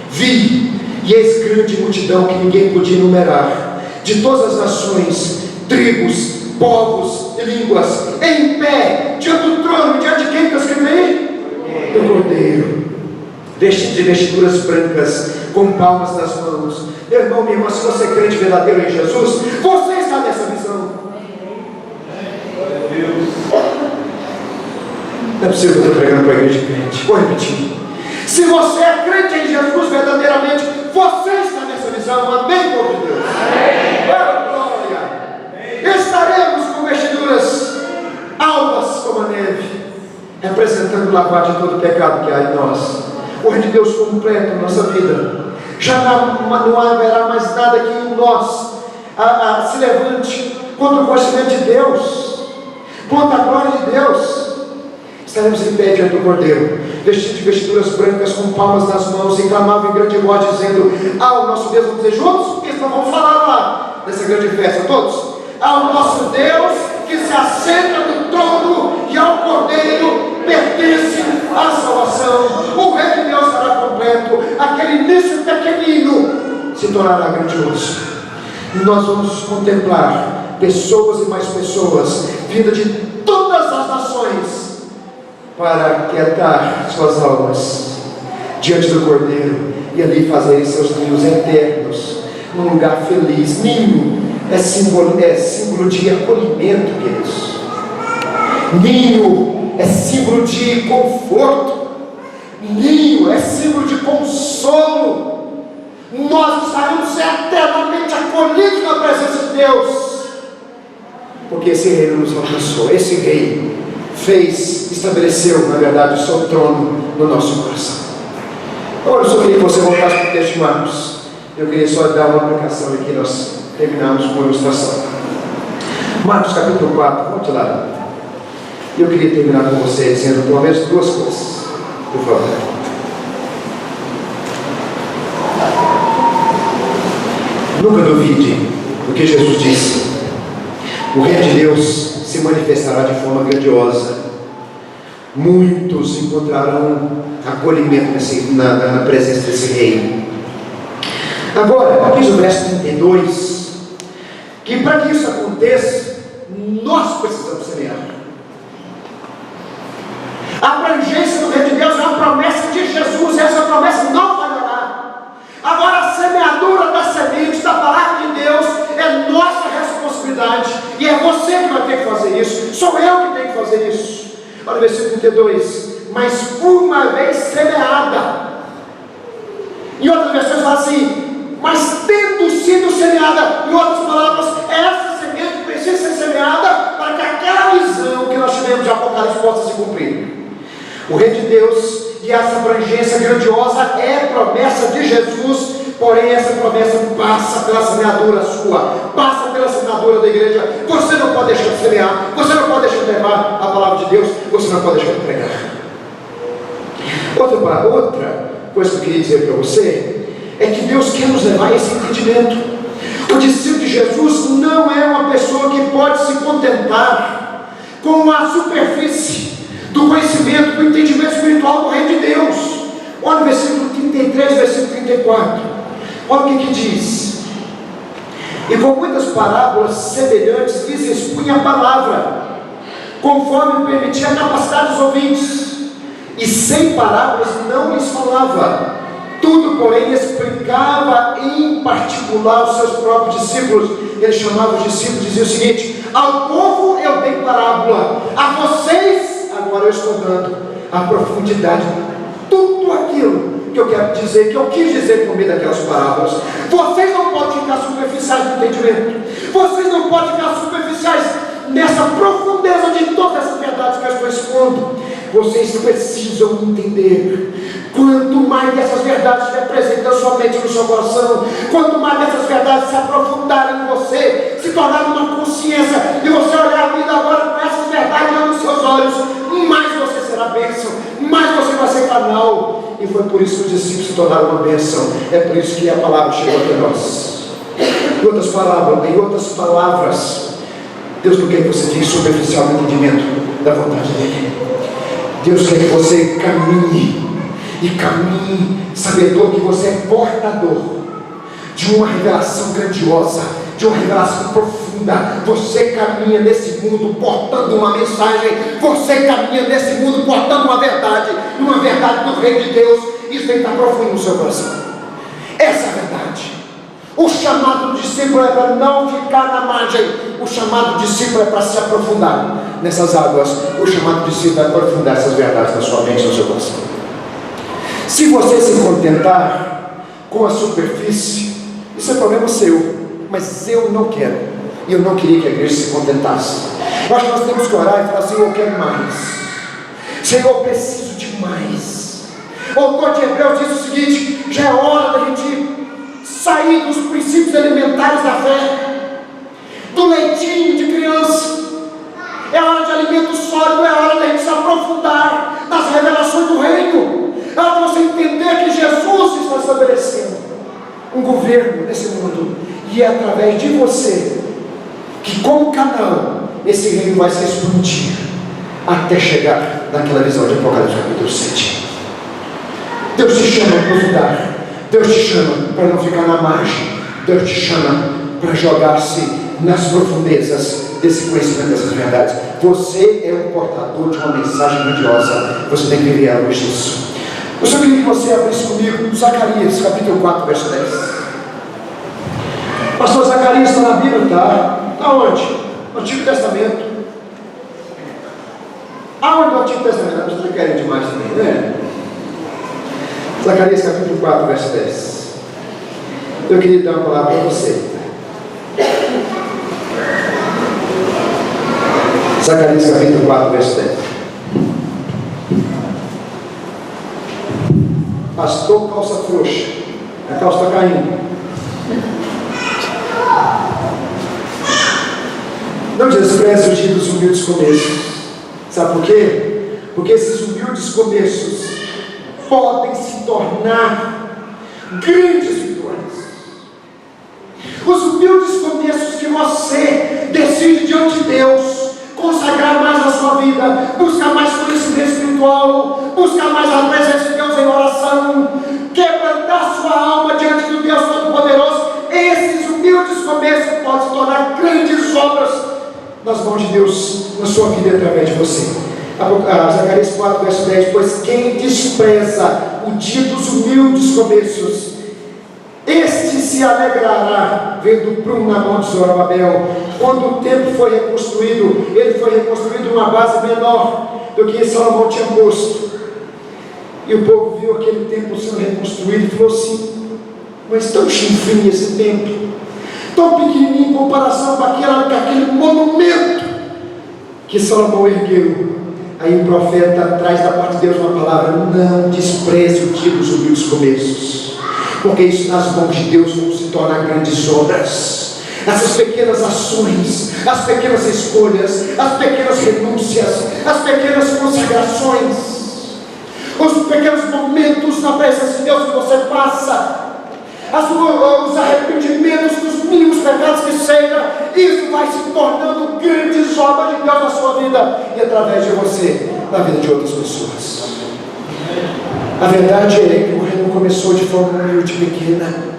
vi, e eis grande multidão que ninguém podia enumerar, de todas as nações, tribos, povos e línguas, em pé, diante do trono. Diante de quem está escrito aí? Do Cordeiro, vestido de vestiduras brancas, com palmas nas mãos. Meu irmão, minha irmã, se você é crente verdadeiro em Jesus, você está nessa visão. Não é possível que eu estou pregando para a igreja de crente. Vou repetir. Se você é crente em Jesus verdadeiramente, você está nessa visão. Amém, povo de Deus? Amém. Glória. Estaremos com vestiduras alvas como a neve, representando o lavar de todo o pecado que há em nós. O reino de Deus completo na nossa vida. Já não haverá mais nada que em nós se levante contra o conhecimento de Deus, contra a glória de Deus. Estaremos em pé diante do Cordeiro, vestidos de vestiduras brancas, com palmas nas mãos, e clamavam em grande voz, dizendo: o nosso Deus, vamos dizer juntos? Isso nós vamos falar lá, nessa grande festa, todos. Ao nosso Deus, que se assenta no trono, e ao Cordeiro pertence a salvação. O reino de Deus será completo, aquele início pequenino se tornará grandioso. E nós vamos contemplar pessoas e mais pessoas, vindas de todas as as nações, para aquietar suas almas diante do Cordeiro e ali fazerem seus ninhos eternos num lugar feliz. Ninho é símbolo de acolhimento, queridos. Ninho é símbolo de conforto. Ninho é símbolo de consolo. Nós estaremos eternamente acolhidos na presença de Deus, porque esse rei nos alcançou. Esse rei estabeleceu, na verdade, o seu trono no nosso coração. Agora eu só queria que você voltasse para o texto de Marcos. Eu queria só dar uma aplicação aqui, nós terminamos com a ilustração. Marcos capítulo 4, volte lá. Eu queria terminar com você dizendo pelo menos duas coisas, por favor. Nunca duvide do que Jesus disse. O reino de Deus se manifestará de forma grandiosa. Muitos encontrarão acolhimento na presença desse rei. Agora, diz o verso 32, que para que isso aconteça, nós precisamos semear. A abrangência do reino de Deus é uma promessa de Jesus, e essa promessa não falhará. Agora, a semeadura da semente da palavra de Deus é nossa responsabilidade, e é você que vai ter que fazer isso, sou eu que tenho que fazer isso. Olha o versículo 32, mas uma vez semeada. Em outras versões fala assim, mas tendo sido semeada. Em outras palavras, essa semente precisa ser semeada para que aquela visão que nós tivemos de Apocalipse possa se cumprir. O reino de Deus e essa abrangência grandiosa é promessa de Jesus, porém essa promessa passa pela semeadura sua, passa pela semeadura da igreja. Você não pode deixar de semear, você não pode deixar de levar a palavra de Deus, você não pode deixar de pregar. Outra coisa que eu queria dizer para você é que Deus quer nos levar a esse entendimento. O discípulo de Jesus não é uma pessoa que pode se contentar com a superfície do conhecimento, do entendimento espiritual do reino de Deus. Olha o versículo 33, versículo 34. Olha o que diz: e com muitas parábolas semelhantes lhes expunha a palavra, conforme permitia a capacidade dos ouvintes, e sem parábolas não lhes falava. Tudo, porém, explicava em particular aos seus próprios discípulos. Ele chamava os discípulos e dizia o seguinte: ao povo eu dei parábola, a vocês agora eu estou dando a profundidade, tudo aquilo que eu quero dizer, que eu quis dizer por meio daquelas parábolas. Vocês não podem ficar superficiais no entendimento, vocês não podem ficar superficiais nessa profundeza de todas essas verdades que eu estou expondo. Vocês precisam entender. Quanto mais dessas verdades estiver presentes na sua mente e no seu coração, quanto mais dessas verdades se aprofundarem em você, se tornarem uma consciência, e você olhar a vida agora com essas verdades nos seus olhos, mais você será bênção, mais você vai ser canal. E foi por isso que os discípulos se tornaram uma bênção. É por isso que a palavra chegou até nós. Em outras palavras, Deus não quer que você tenha superficial no entendimento da vontade dele. Deus quer que você caminhe sabedor que você é portador de uma revelação grandiosa, de uma revelação profunda. Você caminha nesse mundo portando uma mensagem, você caminha nesse mundo portando uma verdade do reino de Deus. Isso tem que estar profundo no seu coração. Essa é a verdade. O chamado do discípulo é para não ficar na margem, o chamado do discípulo é para se aprofundar nessas águas, o chamado do discípulo é para aprofundar essas verdades na sua mente e no seu coração. Se você se contentar com a superfície, isso é problema seu, mas eu não quero, e eu não queria que a igreja se contentasse. Eu acho que nós temos que orar e falar: Senhor, eu quero mais, Senhor, eu preciso de mais. O autor de Hebreus diz o seguinte: já é hora da gente sair dos princípios elementares da fé, do leitinho de criança. É hora de alimento sólido, é hora da gente se aprofundar nas revelações do reino. É hora de você entender que Jesus está estabelecendo um governo nesse mundo, e é através de você que, como canal, esse reino vai se expandir até chegar naquela visão de Apocalipse capítulo 7. Deus te chama a aprofundar, Deus te chama para não ficar na margem, Deus te chama para jogar-se nas profundezas desse conhecimento dessas verdades. Você é um portador de uma mensagem grandiosa. Você tem que viver a luz disso. Eu só queria que você abrisse comigo Zacarias, capítulo 4, verso 10. Pastor, Zacarias está na Bíblia, tá? Aonde? No Antigo Testamento. Aonde no Antigo Testamento? Vocês não querem demais também, né? Zacarias capítulo 4, verso 10. Eu queria dar uma palavra para você. Zacarias capítulo 4, verso 10. Pastor, calça frouxa. A calça está caindo. Não despreze os dias dos humildes começos. Sabe por quê? Porque esses humildes começos podem se tornar grandes vitórias. Os humildes começos que você decide diante de Deus, consagrar mais a sua vida, buscar mais conhecimento espiritual, buscar mais a presença de Deus em oração, quebrantar sua alma diante do Deus Todo-Poderoso. Esses humildes começos podem se tornar grandes obras nas mãos de Deus, na sua vida, através de você. Zacarias 4, verso 10. Pois quem despreza o dia dos humildes começos, este se alegrará vendo o prumo na mão de Zorobabel. Quando o templo foi reconstruído, ele foi reconstruído numa base menor do que Salomão tinha posto. E o povo viu aquele templo sendo reconstruído e falou assim: mas tão chinfrinho esse templo, tão pequenininho em comparação com aquele monumento que Salomão ergueu. Aí o profeta traz da parte de Deus uma palavra: não despreze o dia dos humildes começos, porque isso nas mãos de Deus vão se tornar grandes obras. Essas pequenas ações, as pequenas escolhas, as pequenas renúncias, as pequenas consagrações, os pequenos momentos na presença de Deus que você passa, os arrependimentos dos mínimos pecados que seja, isso vai se tornando grandes obras de Deus na sua vida e através de você, na vida de outras pessoas. A verdade é que o reino começou de forma humilde e pequena.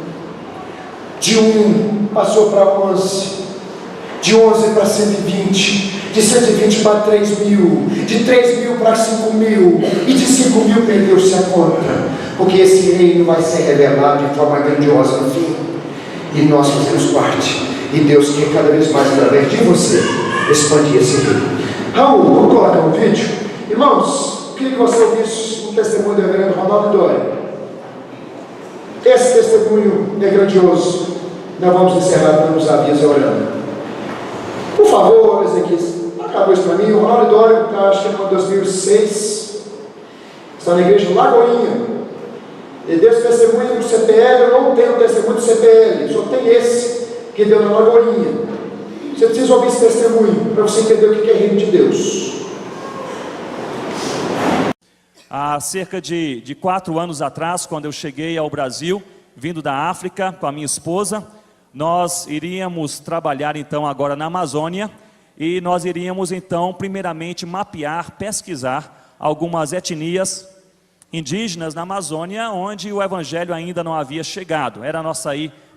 De 1 passou para 11, de 11 para 120, de 120 para 3.000, de 3.000 para 5.000, e de 5.000 perdeu-se a conta, porque esse reino vai ser revelado de forma grandiosa no fim, e nós fazemos parte, e Deus quer cada vez mais, através de você, expandir esse reino. Raul, vamos colocar um vídeo? Irmãos, queria que você ouvisse um testemunho do reverendo Ronaldo Dória. Esse testemunho é grandioso. Nós vamos encerrar para nos avisos orando. Por favor, Ezequiel, acabou isso para mim. O Ronaldo Dória, acho que é no ano 2006, está na igreja Lagoinha. Ele deu esse testemunho do CPL. Eu não tenho testemunho do CPL, só tem esse que deu na Lagoinha. Você precisa ouvir esse testemunho para você entender o que é reino de Deus. Há cerca de 4 anos atrás, quando eu cheguei ao Brasil, vindo da África com a minha esposa, nós iríamos trabalhar então agora na Amazônia, e nós iríamos então primeiramente mapear, pesquisar algumas etnias indígenas na Amazônia, onde o Evangelho ainda não havia chegado. Era a nossa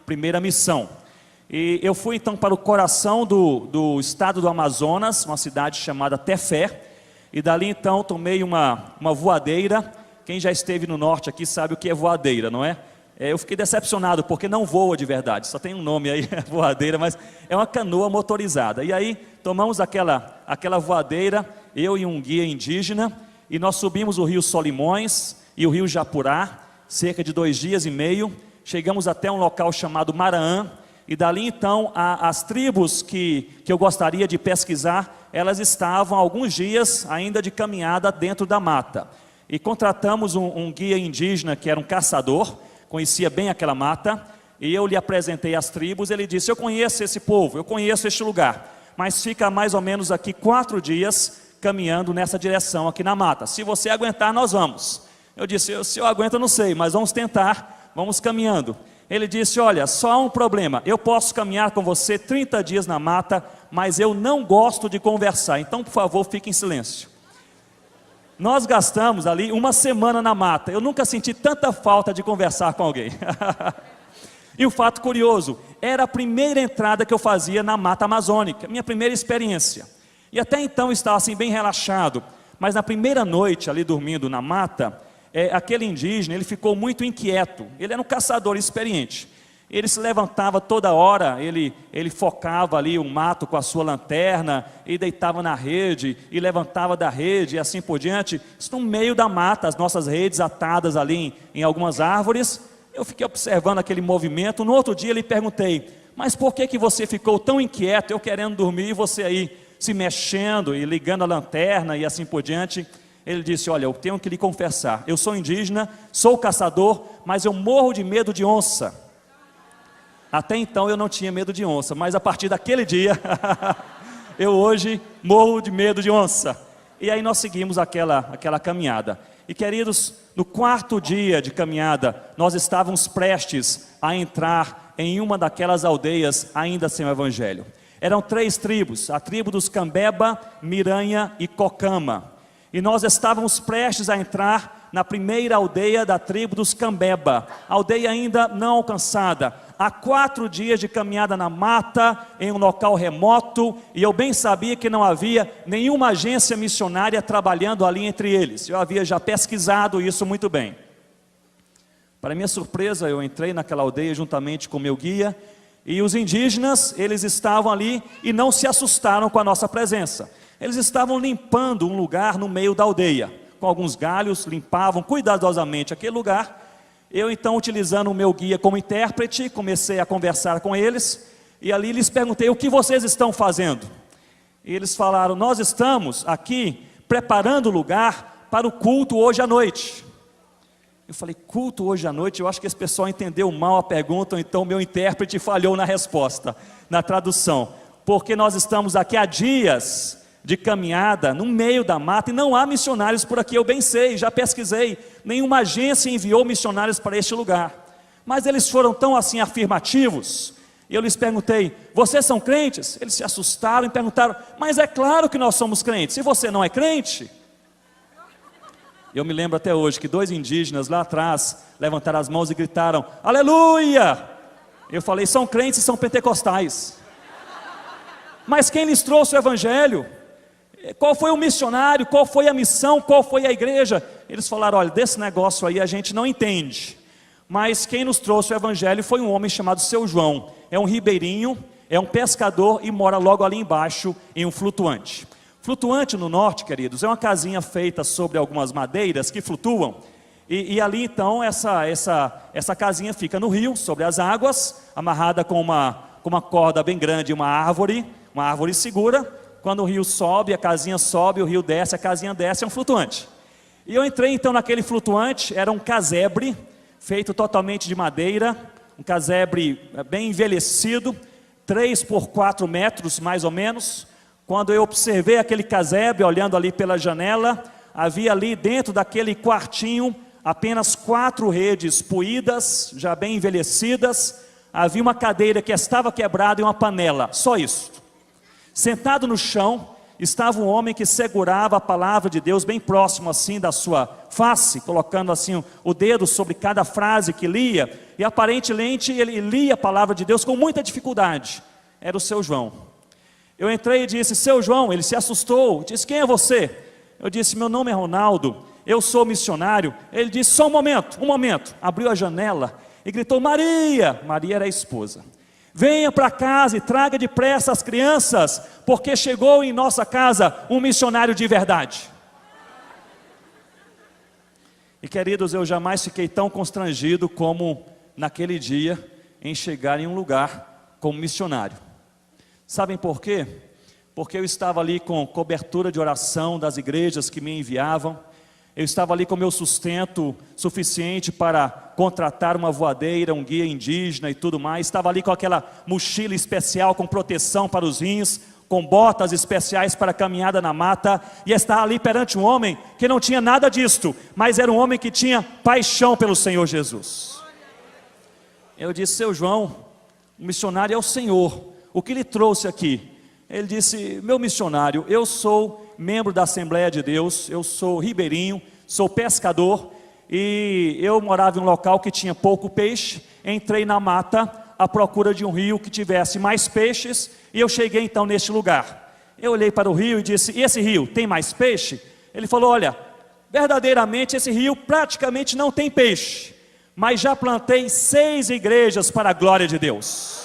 primeira missão. E eu fui então para o coração do estado do Amazonas, uma cidade chamada Tefé. E dali então tomei uma voadeira. Quem já esteve no norte aqui sabe o que é voadeira, não é? Eu fiquei decepcionado porque não voa de verdade, só tem um nome aí, voadeira, mas é uma canoa motorizada. E aí tomamos aquela voadeira, eu e um guia indígena, e nós subimos o rio Solimões e o rio Japurá, cerca de 2 dias e meio, chegamos até um local chamado Maraã, e dali então as tribos que eu gostaria de pesquisar, elas estavam há alguns dias ainda de caminhada dentro da mata. E contratamos um guia indígena que era um caçador, conhecia bem aquela mata, e eu lhe apresentei as tribos. Ele disse: eu conheço esse povo, eu conheço este lugar, mas fica mais ou menos aqui 4 dias caminhando nessa direção aqui na mata. Se você aguentar, nós vamos. Eu disse: se eu aguento eu não sei, mas vamos tentar, vamos caminhando. Ele disse: olha, só há um problema, eu posso caminhar com você 30 dias na mata, mas eu não gosto de conversar, então por favor fique em silêncio. Nós gastamos ali 1 semana na mata. Eu nunca senti tanta falta de conversar com alguém. E o fato curioso, era a primeira entrada que eu fazia na mata amazônica, minha primeira experiência. E até então eu estava assim bem relaxado, mas na primeira noite ali dormindo na mata, aquele indígena, ele ficou muito inquieto. Ele era um caçador experiente. Ele se levantava toda hora, ele focava ali um mato com a sua lanterna, e deitava na rede, e levantava da rede, e assim por diante. Isso no meio da mata, as nossas redes atadas ali em algumas árvores. Eu fiquei observando aquele movimento. No outro dia lhe perguntei, mas por que você ficou tão inquieto, eu querendo dormir, e você aí se mexendo, e ligando a lanterna, e assim por diante? Ele disse, olha, eu tenho que lhe confessar, eu sou indígena, sou caçador, mas eu morro de medo de onça. Até então eu não tinha medo de onça, mas a partir daquele dia, eu hoje morro de medo de onça. E aí nós seguimos aquela caminhada. E queridos, no 4º dia de caminhada, nós estávamos prestes a entrar em uma daquelas aldeias ainda sem o evangelho. Eram 3 tribos, a tribo dos Cambeba, Miranha e Cocama. E nós estávamos prestes a entrar na primeira aldeia da tribo dos Cambeba, aldeia ainda não alcançada, há 4 dias de caminhada na mata, em um local remoto, e eu bem sabia que não havia nenhuma agência missionária trabalhando ali entre eles. Eu havia já pesquisado isso muito bem. Para minha surpresa, eu entrei naquela aldeia juntamente com meu guia, e os indígenas, eles estavam ali e não se assustaram com a nossa presença. Eles estavam limpando um lugar no meio da aldeia, com alguns galhos, limpavam cuidadosamente aquele lugar. Eu então, utilizando o meu guia como intérprete, comecei a conversar com eles, e ali lhes perguntei, o que vocês estão fazendo? E eles falaram, nós estamos aqui preparando o lugar para o culto hoje à noite. Eu falei, culto hoje à noite? Eu acho que esse pessoal entendeu mal a pergunta, então meu intérprete falhou na resposta, na tradução. Porque nós estamos aqui há dias de caminhada, no meio da mata, e não há missionários por aqui, eu bem sei, já pesquisei, nenhuma agência enviou missionários para este lugar. Mas eles foram tão assim afirmativos, e eu lhes perguntei, vocês são crentes? Eles se assustaram e perguntaram, mas é claro que nós somos crentes, se você não é crente? Eu me lembro até hoje que 2 indígenas lá atrás levantaram as mãos e gritaram, aleluia! Eu falei, são crentes e são pentecostais. Mas quem lhes trouxe o evangelho? Qual foi o missionário? Qual foi a missão? Qual foi a igreja? Eles falaram, olha, desse negócio aí a gente não entende. Mas quem nos trouxe o evangelho foi um homem chamado Seu João. É um ribeirinho, é um pescador e mora logo ali embaixo em um flutuante. Flutuante no norte, queridos, é uma casinha feita sobre algumas madeiras que flutuam. E ali então essa casinha fica no rio, sobre as águas, amarrada com uma corda bem grande, uma árvore segura. Quando o rio sobe, a casinha sobe, o rio desce, a casinha desce, é um flutuante. E eu entrei então naquele flutuante, era um casebre, feito totalmente de madeira, um casebre bem envelhecido, 3 por 4 metros mais ou menos. Quando eu observei aquele casebre, olhando ali pela janela, havia ali dentro daquele quartinho, apenas 4 redes poídas, já bem envelhecidas, havia uma cadeira que estava quebrada e uma panela, só isso. Sentado no chão, estava um homem que segurava a palavra de Deus bem próximo assim da sua face, colocando assim o dedo sobre cada frase que lia, e aparentemente ele lia a palavra de Deus com muita dificuldade. Era o Seu João. Eu entrei e disse, Seu João, ele se assustou, disse, quem é você? Eu disse, meu nome é Ronaldo, eu sou missionário. Ele disse, só um momento, abriu a janela e gritou, Maria era a esposa, venha para casa e traga depressa as crianças, porque chegou em nossa casa um missionário de verdade. E queridos, eu jamais fiquei tão constrangido como naquele dia, em chegar em um lugar como missionário. Sabem por quê? Porque eu estava ali com cobertura de oração das igrejas que me enviavam, eu estava ali com meu sustento suficiente para contratar uma voadeira, um guia indígena e tudo mais, estava ali com aquela mochila especial com proteção para os rins, com botas especiais para caminhada na mata, e estava ali perante um homem que não tinha nada disto, mas era um homem que tinha paixão pelo Senhor Jesus. Eu disse, Seu João, o missionário é o Senhor, o que lhe trouxe aqui? Ele disse, meu missionário, eu sou membro da Assembleia de Deus, eu sou ribeirinho, sou pescador, e eu morava em um local que tinha pouco peixe, entrei na mata, à procura de um rio que tivesse mais peixes, e eu cheguei então neste lugar. Eu olhei para o rio e disse: e esse rio tem mais peixe? Ele falou: olha, verdadeiramente esse rio praticamente não tem peixe, mas já plantei 6 igrejas para a glória de Deus.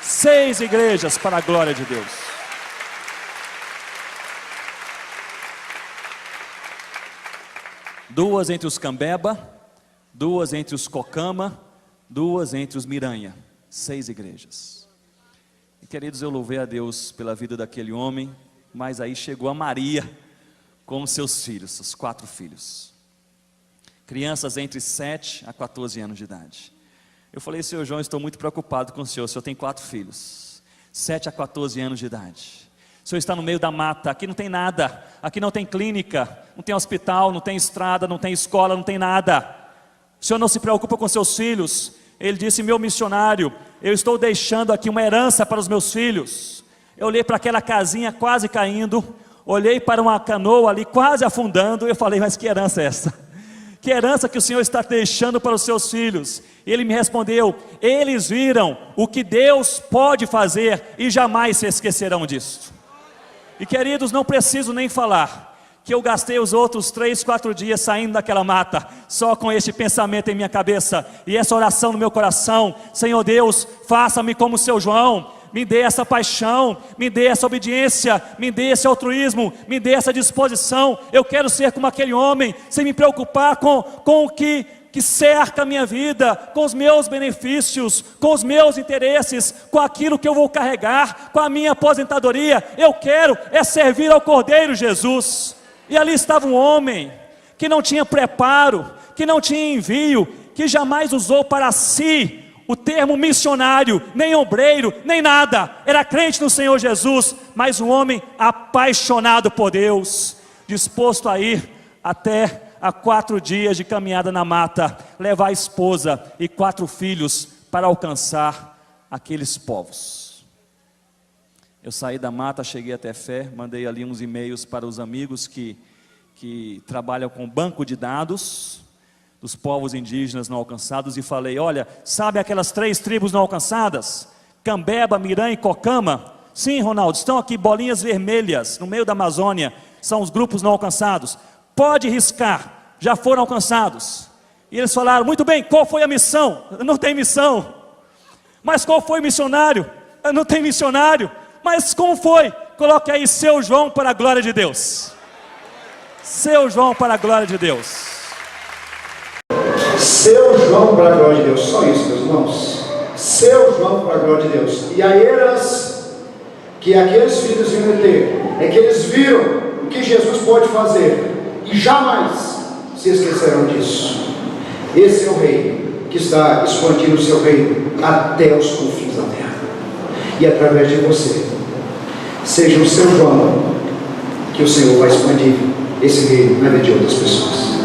6 igrejas para a glória de Deus. Duas entre os Cambeba, 2 entre os Cocama, 2 entre os Miranha. 6 igrejas. E queridos, eu louvei a Deus pela vida daquele homem, mas aí chegou a Maria com seus filhos, os 4 filhos. Crianças entre 7 a 14 anos de idade. Eu falei: Senhor João, estou muito preocupado com o senhor tem 4 filhos, 7 a 14 anos de idade. O senhor está no meio da mata, aqui não tem nada, aqui não tem clínica, não tem hospital, não tem estrada, não tem escola, não tem nada. O senhor não se preocupa com seus filhos? Ele disse: meu missionário, eu estou deixando aqui uma herança para os meus filhos. Eu olhei para aquela casinha quase caindo, olhei para uma canoa ali quase afundando, eu falei: mas que herança é essa? Que herança que o Senhor está deixando para os seus filhos? E ele me respondeu: eles viram o que Deus pode fazer e jamais se esquecerão disso. E queridos, não preciso nem falar que eu gastei os outros 3, 4 dias saindo daquela mata, só com este pensamento em minha cabeça, e essa oração no meu coração: Senhor Deus, faça-me como seu João, me dê essa paixão, me dê essa obediência, me dê esse altruísmo, me dê essa disposição. Eu quero ser como aquele homem, sem me preocupar com o que cerca a minha vida, com os meus benefícios, com os meus interesses, com aquilo que eu vou carregar, com a minha aposentadoria. Eu quero servir ao Cordeiro Jesus. E ali estava um homem que não tinha preparo, que não tinha envio, que jamais usou para si o termo missionário, nem obreiro, nem nada. Era crente no Senhor Jesus, mas um homem apaixonado por Deus, disposto a ir até a 4 dias de caminhada na mata, levar a esposa e 4 filhos para alcançar aqueles povos. Eu saí da mata, cheguei até Fé, mandei ali uns e-mails para os amigos que trabalham com banco de dados dos povos indígenas não alcançados, e falei: olha, sabe aquelas 3 tribos não alcançadas? Cambeba, Miranha e Cocama? Sim, Ronaldo, estão aqui bolinhas vermelhas no meio da Amazônia, são os grupos não alcançados. Pode riscar, já foram alcançados. E eles falaram: muito bem, qual foi a missão? Não tem missão. Mas qual foi o missionário? Não tem missionário. Mas como foi? Coloque aí: seu João para a glória de Deus. Seu João para a glória de Deus. Seu João para a glória de Deus. Só isso, meus irmãos. Seu João para a glória de Deus. E a herança que aqueles filhos iam ter é que eles viram o que Jesus pode fazer e jamais se esquecerão disso. Esse é o reino que está expandindo o seu reino até os confins da terra. E através de você, seja o seu João, que o Senhor vai expandir esse reino na vida de outras pessoas.